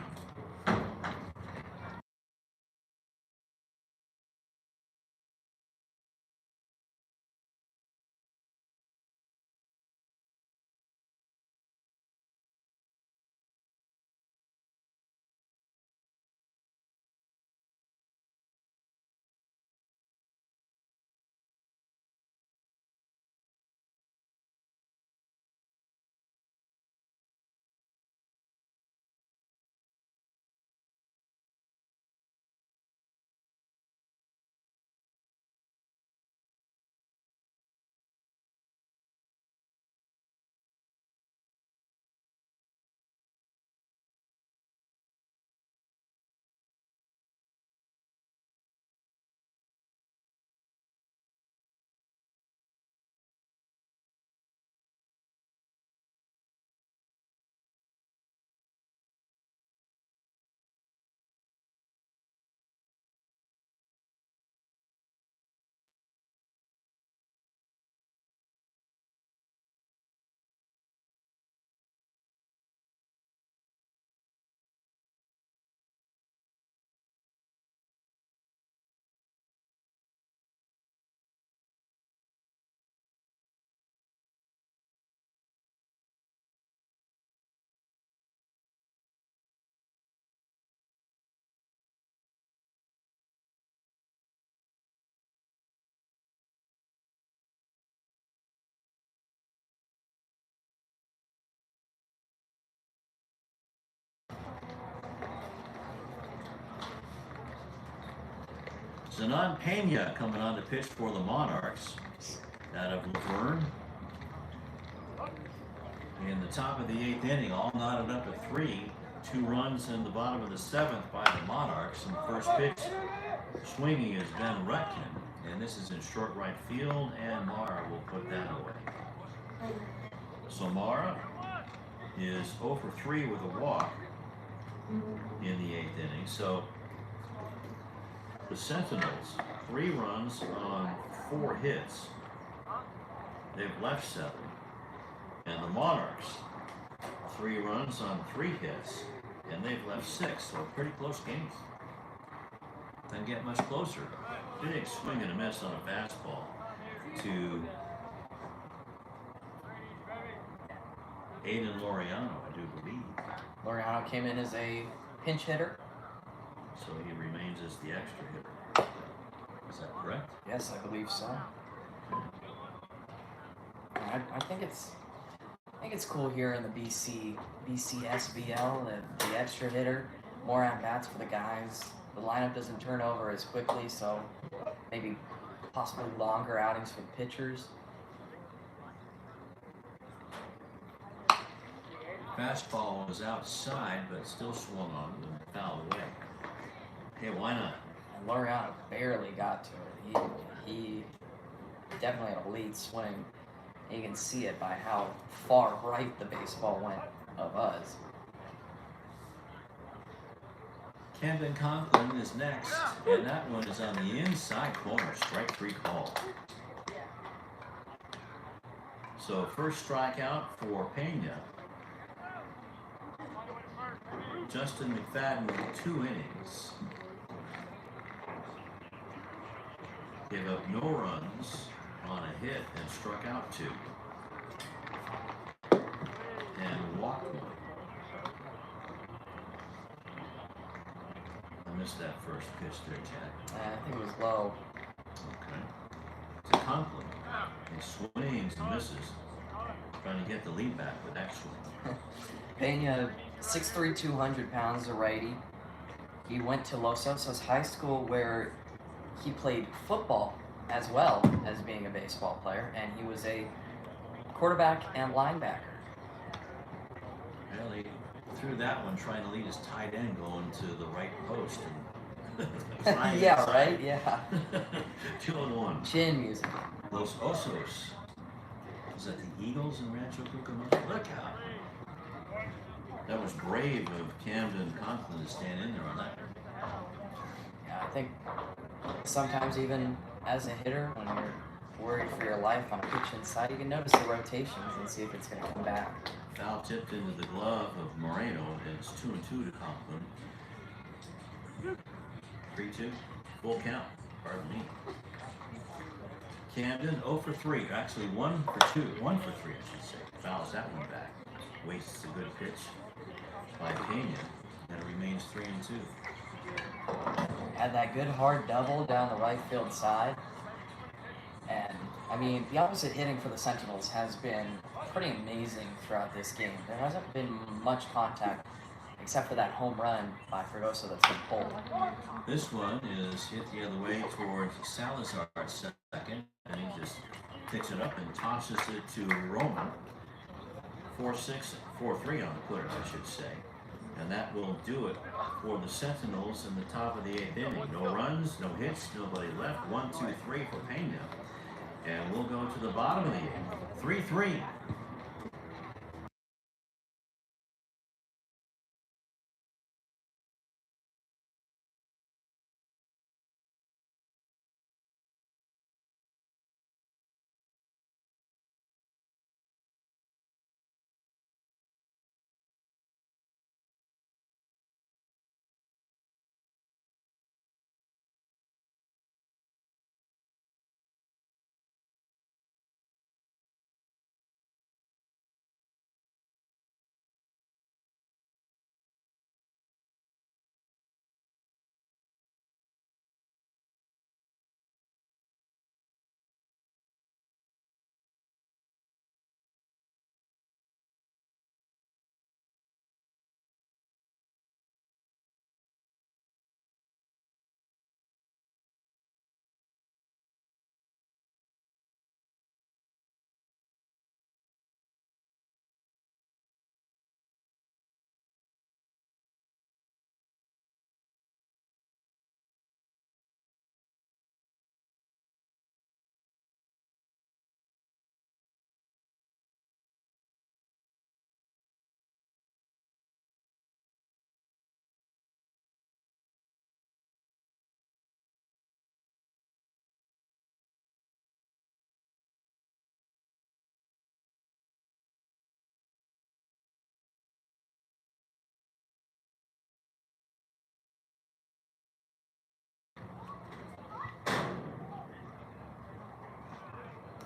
Zenon Pena coming on to pitch for the Monarchs out of Laverne. In the top of the 8th inning, all knotted up at 3. 2 runs in the bottom of the 7th by the Monarchs. And first pitch swinging is Ben Rutkin. And this is in short right field, and Mara will put that away. So Mara is 0 for 3 with a walk in the 8th inning. So the Sentinels, 3 runs on 4 hits. They've left 7. And the Monarchs, 3 runs on 3 hits, and they've left 6, so pretty close games. Doesn't get much closer. Big swing and a miss on a fastball to Aiden Laureano, I do believe. Laureano came in as a pinch hitter. So he remains as the extra hitter. Is that correct? Yes, I believe so. I think it's cool here in the BC SBL that the extra hitter, more at bats for the guys. The lineup doesn't turn over as quickly, so maybe possibly longer outings for the pitchers. Fastball was outside, but still swung on and fouled away. Hey, why not? And Laureano barely got to it. He definitely had a lead swing. You can see it by how far right the baseball went of us. Camden Conklin is next, and that one is on the inside corner, strike 3 call. So first strikeout for Pena. Justin McFadden with 2 innings. Gave up no runs on a hit and struck out 2. And walked 1. I missed that first pitch there, Chad. I think it was low. Okay. To Conklin. He swings and misses. Trying to get the lead back with that swing. Pena, 6'3", 200 pounds, a righty. He went to Los Osos High School where he played football as well as being a baseball player, and he was a quarterback and linebacker. Well, he threw that one trying to lead his tight end going to the right post. And Yeah, right? Yeah. 2-1. Chin music. Los Osos. Is that the Eagles in Rancho Cucamonga? Look out. That was brave of Camden Conklin to stand in there on that. Yeah, I think sometimes even as a hitter, when you're worried for your life on a pitch inside, you can notice the rotations and see if it's going to come back. Foul tipped into the glove of Moreno, and it's 2-2 to Conklin. 3-2. Full count. Pardon me. Camden 0 for 3. Actually 1 for 2. 1 for 3, I should say. Fouls that one back. Wastes a good pitch by Pena, and it remains 3-2. Had that good hard double down the right field side. And, I mean, the opposite hitting for the Sentinels has been pretty amazing throughout this game. There hasn't been much contact except for that home run by Fregoso that's been pulled. This one is hit the other way towards Salazar at second, and he just picks it up and tosses it to Roman. 4-6, 4-3 on the putter, I should say. And that will do it for the Sentinels in the top of the 8th inning. No runs, no hits, nobody left. 1, 2, 3 for Pena. And we'll go to the bottom of the 8th. 3-3.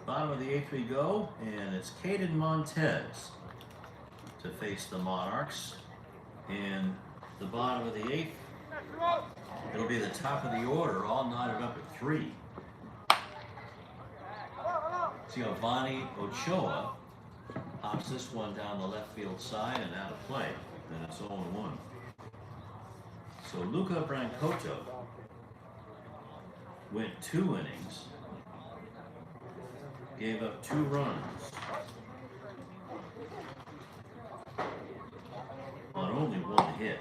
Bottom of the 8th we go, and it's Caden Montez to face the Monarchs. In the bottom of the 8th, it'll be the top of the order, all knotted up at 3. Giovanni Ochoa pops this one down the left field side and out of play. Then it's 0-1. So Luca Brancoto went 2 innings, gave up 2 runs on only 1 hit.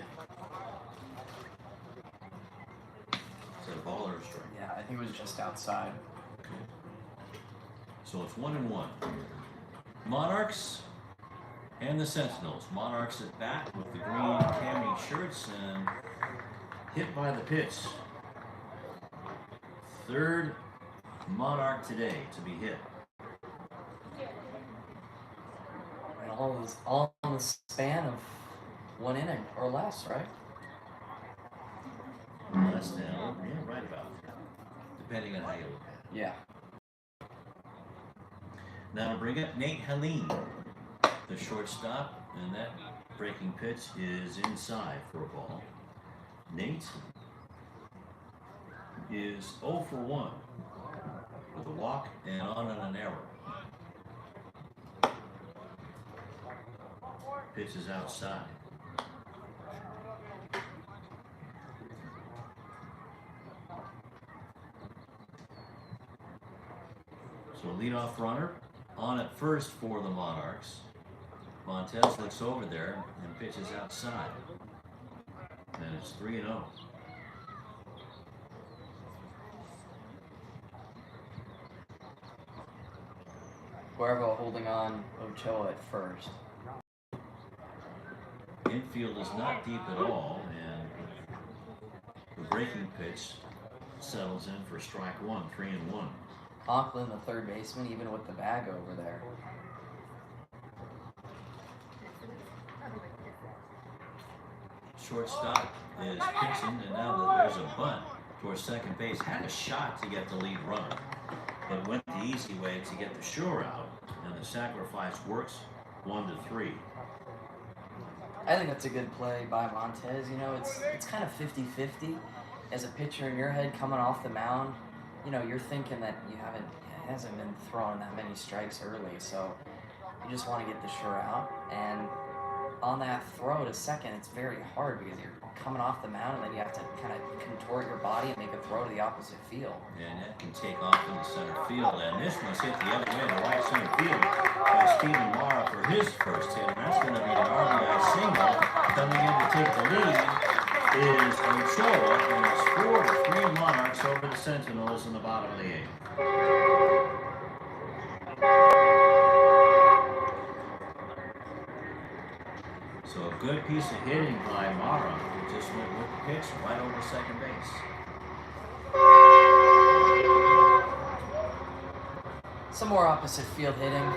Is that a ball or a strike? Yeah, I think it was just outside. Okay. So it's 1-1. Monarchs and the Sentinels. Monarchs at bat with the green cami shirts and hit by the pitch. 3rd Monarch today to be hit. And all in the span of 1 inning or less, right? Less than, yeah, right about there. Depending on how you look at it. Yeah. Now to bring up Nate Helene, the shortstop, and that breaking pitch is inside for a ball. Nate is 0 for 1 with a walk and on an error. Pitch is outside. So leadoff runner on at first for the Monarchs. Montez looks over there and pitches outside. And it's 3-0. Cuervo holding on Ochoa at first. Infield is not deep at all, and the breaking pitch settles in for strike 1, 3-1. Conklin, the third baseman, even with the bag over there. Shortstop is pitching, and now there's a bunt towards second base. Had a shot to get the lead runner, but went the easy way to get the sure out, and the sacrifice works. 1-3. I think that's a good play by Montez. You know, it's kind of 50-50. As a pitcher in your head coming off the mound, you know, you're thinking that it hasn't been throwing that many strikes early, so you just want to get the sure out. And on that throw to second, it's very hard because you're coming off the mound and then you have to kind of contort your body and make a throw to the opposite field. And that can take off into center field. And this one's hit the other way to right center field by Stephen Mara for his first hit. And that's going to be an RBI single. Coming in to take the lead is Ochoa, and it's 4-3 Monarchs over the Sentinels in the bottom of the 8th. So a good piece of hitting by Mara, who just went with the pitch right over second base. Some more opposite field hitting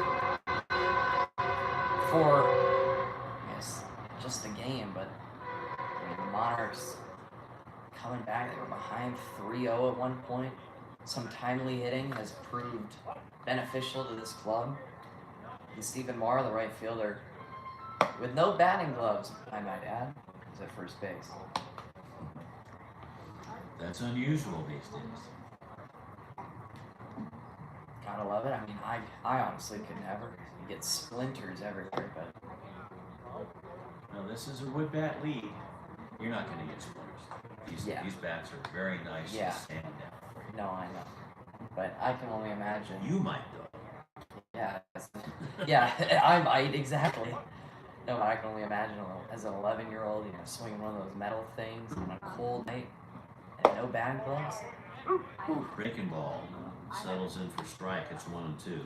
for, I guess, just the game, but I mean, the Monarchs coming back. They were behind 3-0 at one point. Some timely hitting has proved beneficial to this club. And Stephen Mara, the right fielder, with no batting gloves, I might add, is at first base. That's unusual these days. Gotta love it. I mean, I honestly could never. You get splinters everywhere, but Now this is a wood bat lead. You're not going to get splinters. These bats are very nice to stand down. no, I know. But I can only imagine. You might though. Yeah, yeah, I might, exactly. No, I can only imagine as an 11-year-old, you know, swinging one of those metal things on a cold night and no batting gloves. Breaking ball settles in for strike. It's 1-2.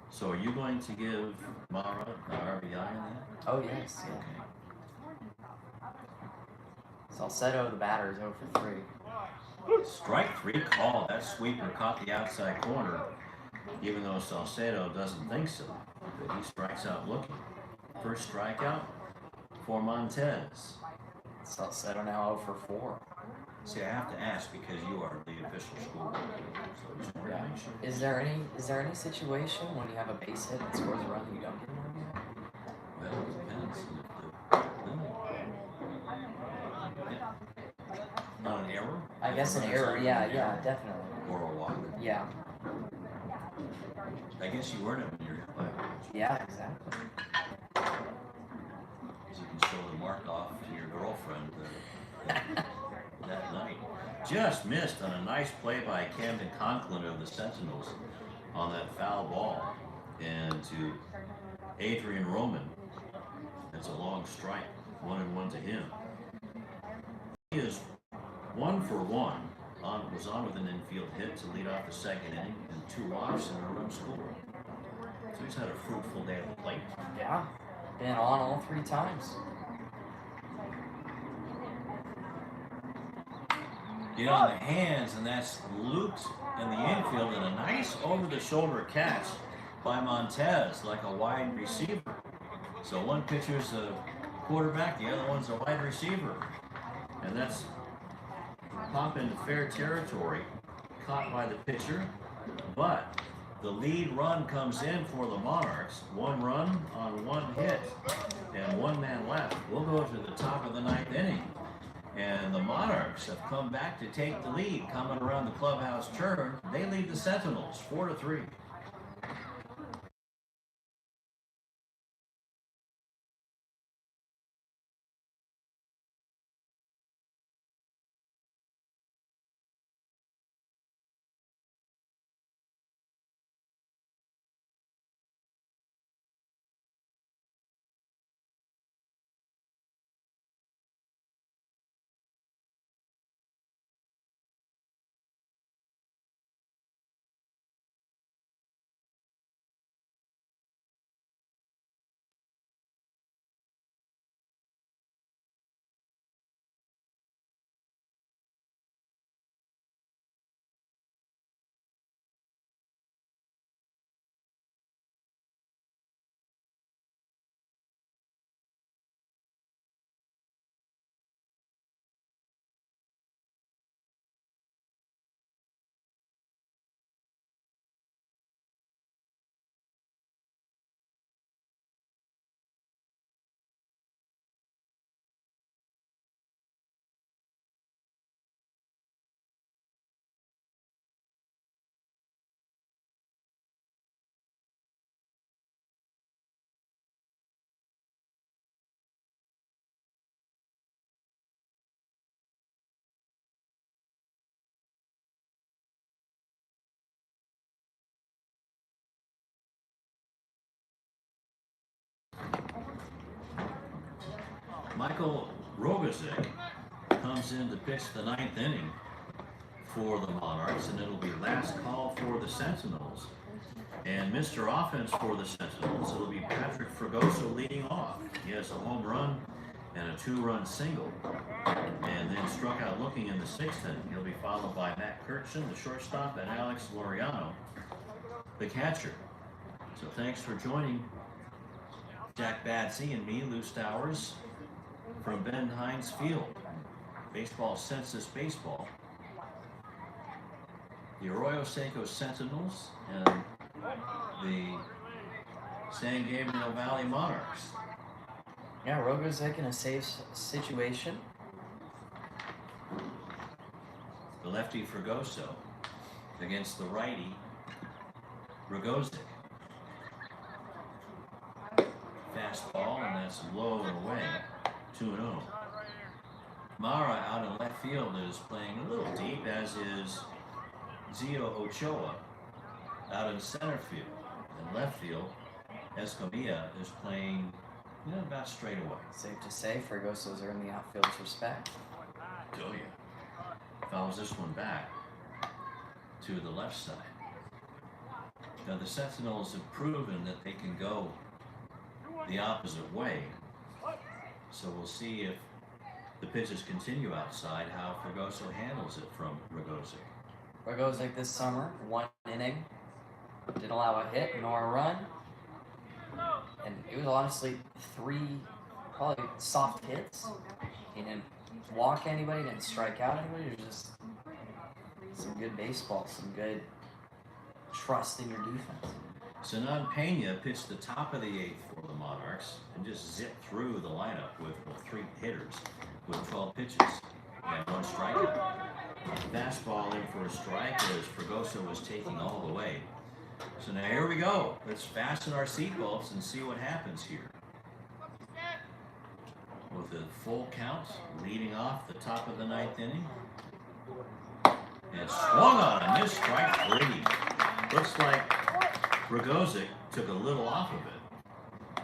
So are you going to give Mara an RBI in that? Oh, yes, yeah. Okay. Salcedo, the batter, is 0 for 3. Strike 3 call. That sweeper caught the outside corner, even though Salcedo doesn't think so. But he strikes out looking. First strikeout for Montez. Salcedo now 0 for 4. See, I have to ask because you are the official school board. So just wanted to make sure. Is there any situation when you have a base hit and scores a run that you don't get an RBI? Well, it depends. Not an error? I guess an error, yeah, definitely. Or a walk. Yeah. I guess you weren't when you're hit by a pitch. Yeah, exactly. Because you can show the mark off to your girlfriend that night. Just missed on a nice play by Camden Conklin of the Sentinels on that foul ball. And to Adrian Roman. That's a long strike. 1-1 to him. He is 1 for 1. Was on with an infield hit to lead off the second inning and 2 walks and a run scored. So he's had a fruitful day at the plate. Yeah. Been on all 3 times. Get on the hands, and that's looped in the infield, and a nice over-the-shoulder catch by Montez, like a wide receiver. So one pitcher's a quarterback, the other one's a wide receiver. And that's pop into fair territory, caught by the pitcher. But the lead run comes in for the Monarchs. 1 run on 1 hit, and 1 man left. We'll go to the top of the 9th inning. And the Monarchs have come back to take the lead. Coming around the clubhouse turn, they lead the Sentinels 4-3. Michael Rogazic comes in to pitch the 9th inning for the Monarchs, and it'll be last call for the Sentinels. And Mr. Offense for the Sentinels, it'll be Patrick Fregoso leading off. He has a home run and a 2-run single, and then struck out looking in the 6th inning. He'll be followed by Matt Kirchner, the shortstop, and Alex Laureano, the catcher. So thanks for joining Jack Badsey and me, Lou Stowers, from Ben Hines Field. Baseball Census Baseball. The Arroyo Seco Sentinels and the San Gabriel Valley Monarchs. Yeah, Rogazic in a safe situation. The lefty Fregoso against the righty Rogazic. Fastball, and that's low and away. 2-0. Mara out in left field is playing a little deep, as is Zio Ochoa out in center field. In left field, Escamilla is playing about straight away. Safe to say, Fregoso's earned the outfield's respect. Oh yeah. Fouls this one back to the left side. Now the Sentinels have proven that they can go the opposite way. So we'll see if the pitches continue outside, how Fregoso handles it from Rogazic. Rogazic this summer, 1 inning, didn't allow a hit nor a run, and it was honestly 3 probably soft hits. He didn't walk anybody, didn't strike out anybody. It was just some good baseball, some good trust in your defense. Zenon Pena pitched the top of the 8th for the Monarchs and just zipped through the lineup with 3 hitters with 12 pitches and 1 strikeout. Fastball in for a strike as Fregoso was taking all the way. So now here we go. Let's fasten our seatbelts and see what happens here. With a full count, leading off the top of the 9th inning. And swung on and missed strike 3. Looks like Fregoso took a little off of it.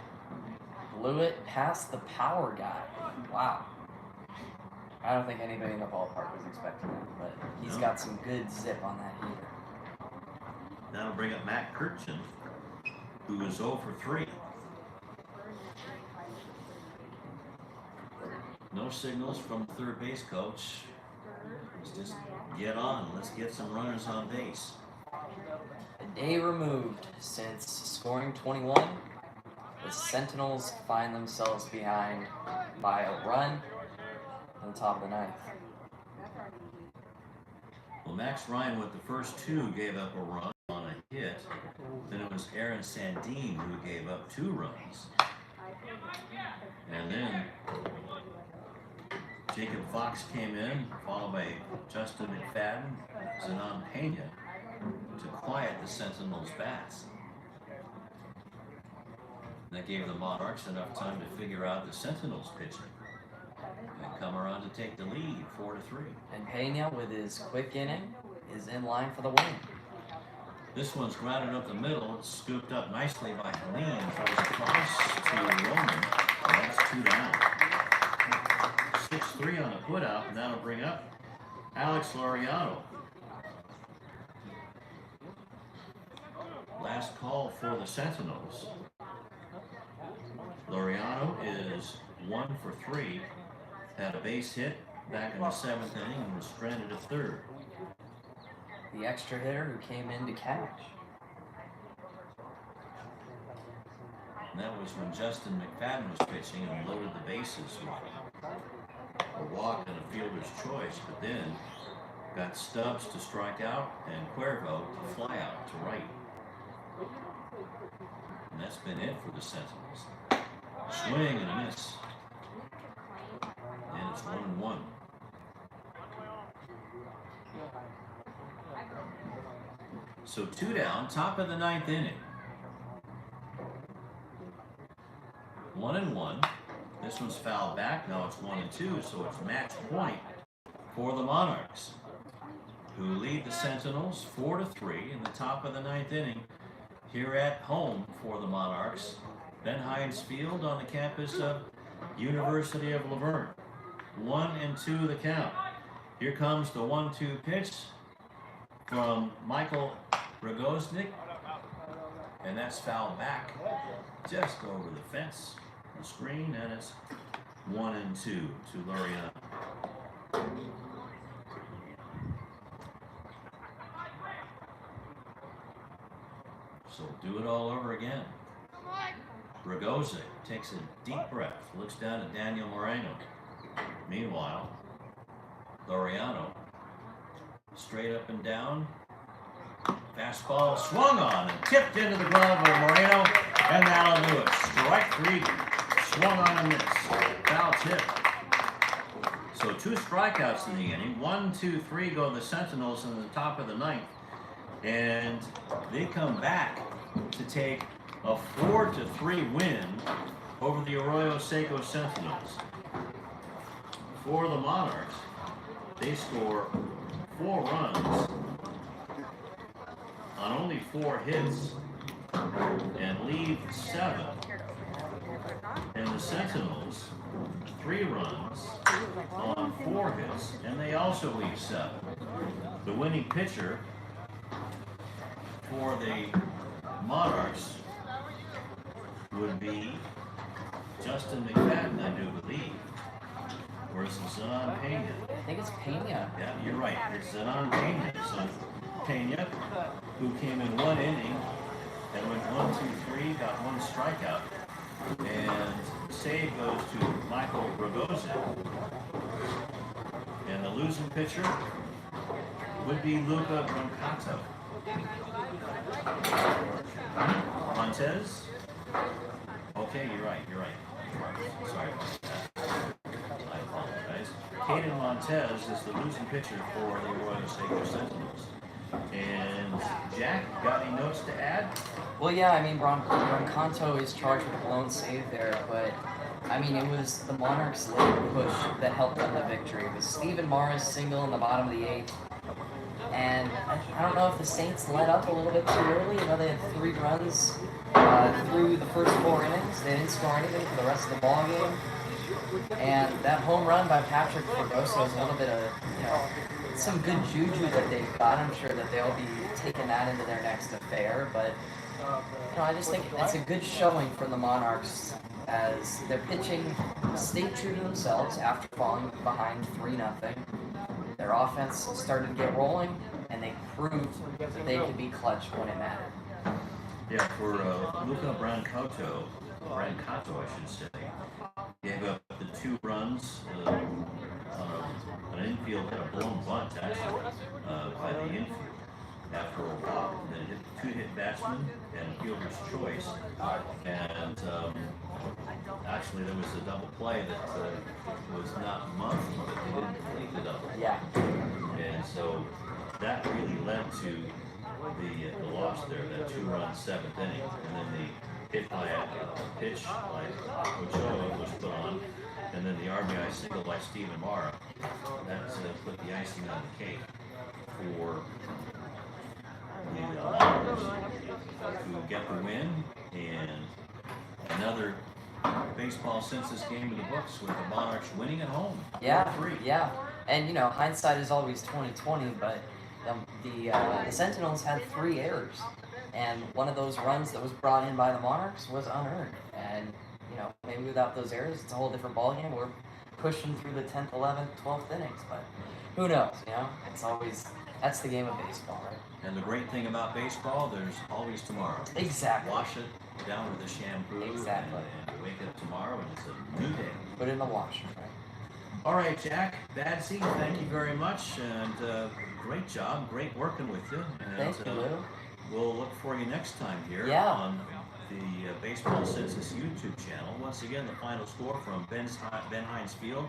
Blew it past the power guy. Wow. I don't think anybody in the ballpark was expecting that, but he's got some good zip on that heater. That'll bring up Matt Kirchen, who was 0 for 3. No signals from the third base coach. Let's just get on. Let's get some runners on base. A day removed since scoring 21, the Sentinels find themselves behind by a run on the top of the 9th. Well, Max Ryan with the first 2 gave up a run on a hit. Then it was Aaron Sandin who gave up 2 runs. And then Jacob Fox came in, followed by Justin McFadden, Zenon Pena, to quiet the Sentinels' bats. That gave the Monarchs enough time to figure out the Sentinels' pitching and come around to take the lead, 4 to 3. And Pena, with his quick inning, is in line for the win. This one's grounded up the middle. It's scooped up nicely by Helene. Throws across to Roman, and that's 2 down. 6-3 on the putout, and that'll bring up Alex Laureano. Last call for the Sentinels. Laureano is 1 for 3. Had a base hit back in the 7th inning and was stranded at 3rd. The extra hitter who came in to catch. And that was when Justin McFadden was pitching and loaded the bases with a walk and a fielder's choice, but then got Stubbs to strike out and Cuervo to fly out to right. And that's been it for the Sentinels. Swing and a miss. And it's 1-1. So 2 down, top of the 9th inning. 1-1. This one's fouled back. Now it's 1-2, so it's match point for the Monarchs, who lead the Sentinels 4 to 3 in the top of the 9th inning here at home for the Monarchs. Ben Hines Field on the campus of University of Laverne. 1-2 the count. Here comes the 1-2 pitch from Michael Rogoznik, and that's fouled back just over the fence, the screen, and it's 1-2 to Laureano. So do it all over again. Rogoznik takes a deep breath, looks down at Daniel Moreno. Meanwhile, Laureano, straight up and down, fastball swung on and tipped into the glove of Moreno, and that'll do it. Strike 3, swung on and missed. Foul tip. So 2 strikeouts in the inning. 1, 2, 3 go the Sentinels in the top of the 9th. And they come back to take a 4 to 3 win over the Arroyo Seco Sentinels. For the Monarchs, they score 4 runs on only 4 hits and leave 7. And the Sentinels, 3 runs on 4 hits, and they also leave 7. The winning pitcher for the Monarchs would be Justin McFadden, I do believe, versus Zenon Pena. I think it's Pena. Yeah, you're right. It's Zenon Pena. So Pena, who came in 1 inning and went 1, 2, 3, got 1 strikeout, and save goes to Michael Rogoznik. And the losing pitcher would be Luca Brancato. Montez? Okay, you're right. Sorry about that. I apologize. Caden Montez is the losing pitcher for the Arroyo Seco Sentinels. And Jack, got any notes to add? Well, yeah, I mean, Brancato is charged with a blown save there, but I mean, it was the Monarchs' late push that helped them the victory. It was Steven Mara's single in the bottom of the 8th. And I don't know if the Saints let up a little bit too early. You know, they had 3 runs through the first 4 innings. They didn't score anything for the rest of the ball game. And that home run by Patrick Fergoso is a little bit of, you know, some good juju that they've got. I'm sure that they'll be taking that into their next affair. But, you know, I just think it's a good showing from the Monarchs as their pitching stayed true to themselves after falling behind 3-0. Their offense started to get rolling, and they proved that they could be clutch when it mattered. Yeah, for Luca Brancato, I should say, gave up the 2 runs on an infield hit, a blown bunt actually, by the infield after a walk. And then hit 2-hit batsman and fielder's choice. And actually there was a double play that was not monthly, but they didn't complete the double. Yeah. And so that really led to the loss there, that 2-run 7th inning. And then the hit by a pitch like Ochoa was put on, and then the RBI single by Steven Mara. That put the icing on the cake for the Monarchs to get the win, and another baseball census game in the books with the Monarchs winning at home. Yeah, 4-3. yeah. And, you know, hindsight is always 20/20, but the Sentinels had 3 errors. And one of those runs that was brought in by the Monarchs was unearned. And, you know, maybe without those errors, it's a whole different ballgame. We're pushing through the 10th, 11th, 12th innings. But who knows, you know? It's always, that's the game of baseball, right? And the great thing about baseball, there's always tomorrow. Exactly. Wash it down with a shampoo. Exactly. And wake up tomorrow and it's a new day. Put it in the wash, right? All right, Jack, Badsy, thank you very much. And great job. Great working with you. And, Thank you, Lou. we'll look for you next time here Yeah. on the Baseball Census YouTube channel. Once again, the final score from Ben Hines Field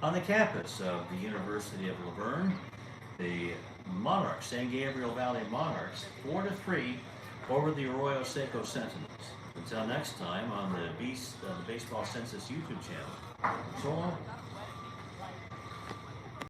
on the campus of the University of Laverne. The Monarchs, San Gabriel Valley Monarchs, 4-3 over the Arroyo Seco Sentinels. Until next time on the Baseball Census YouTube channel. So long.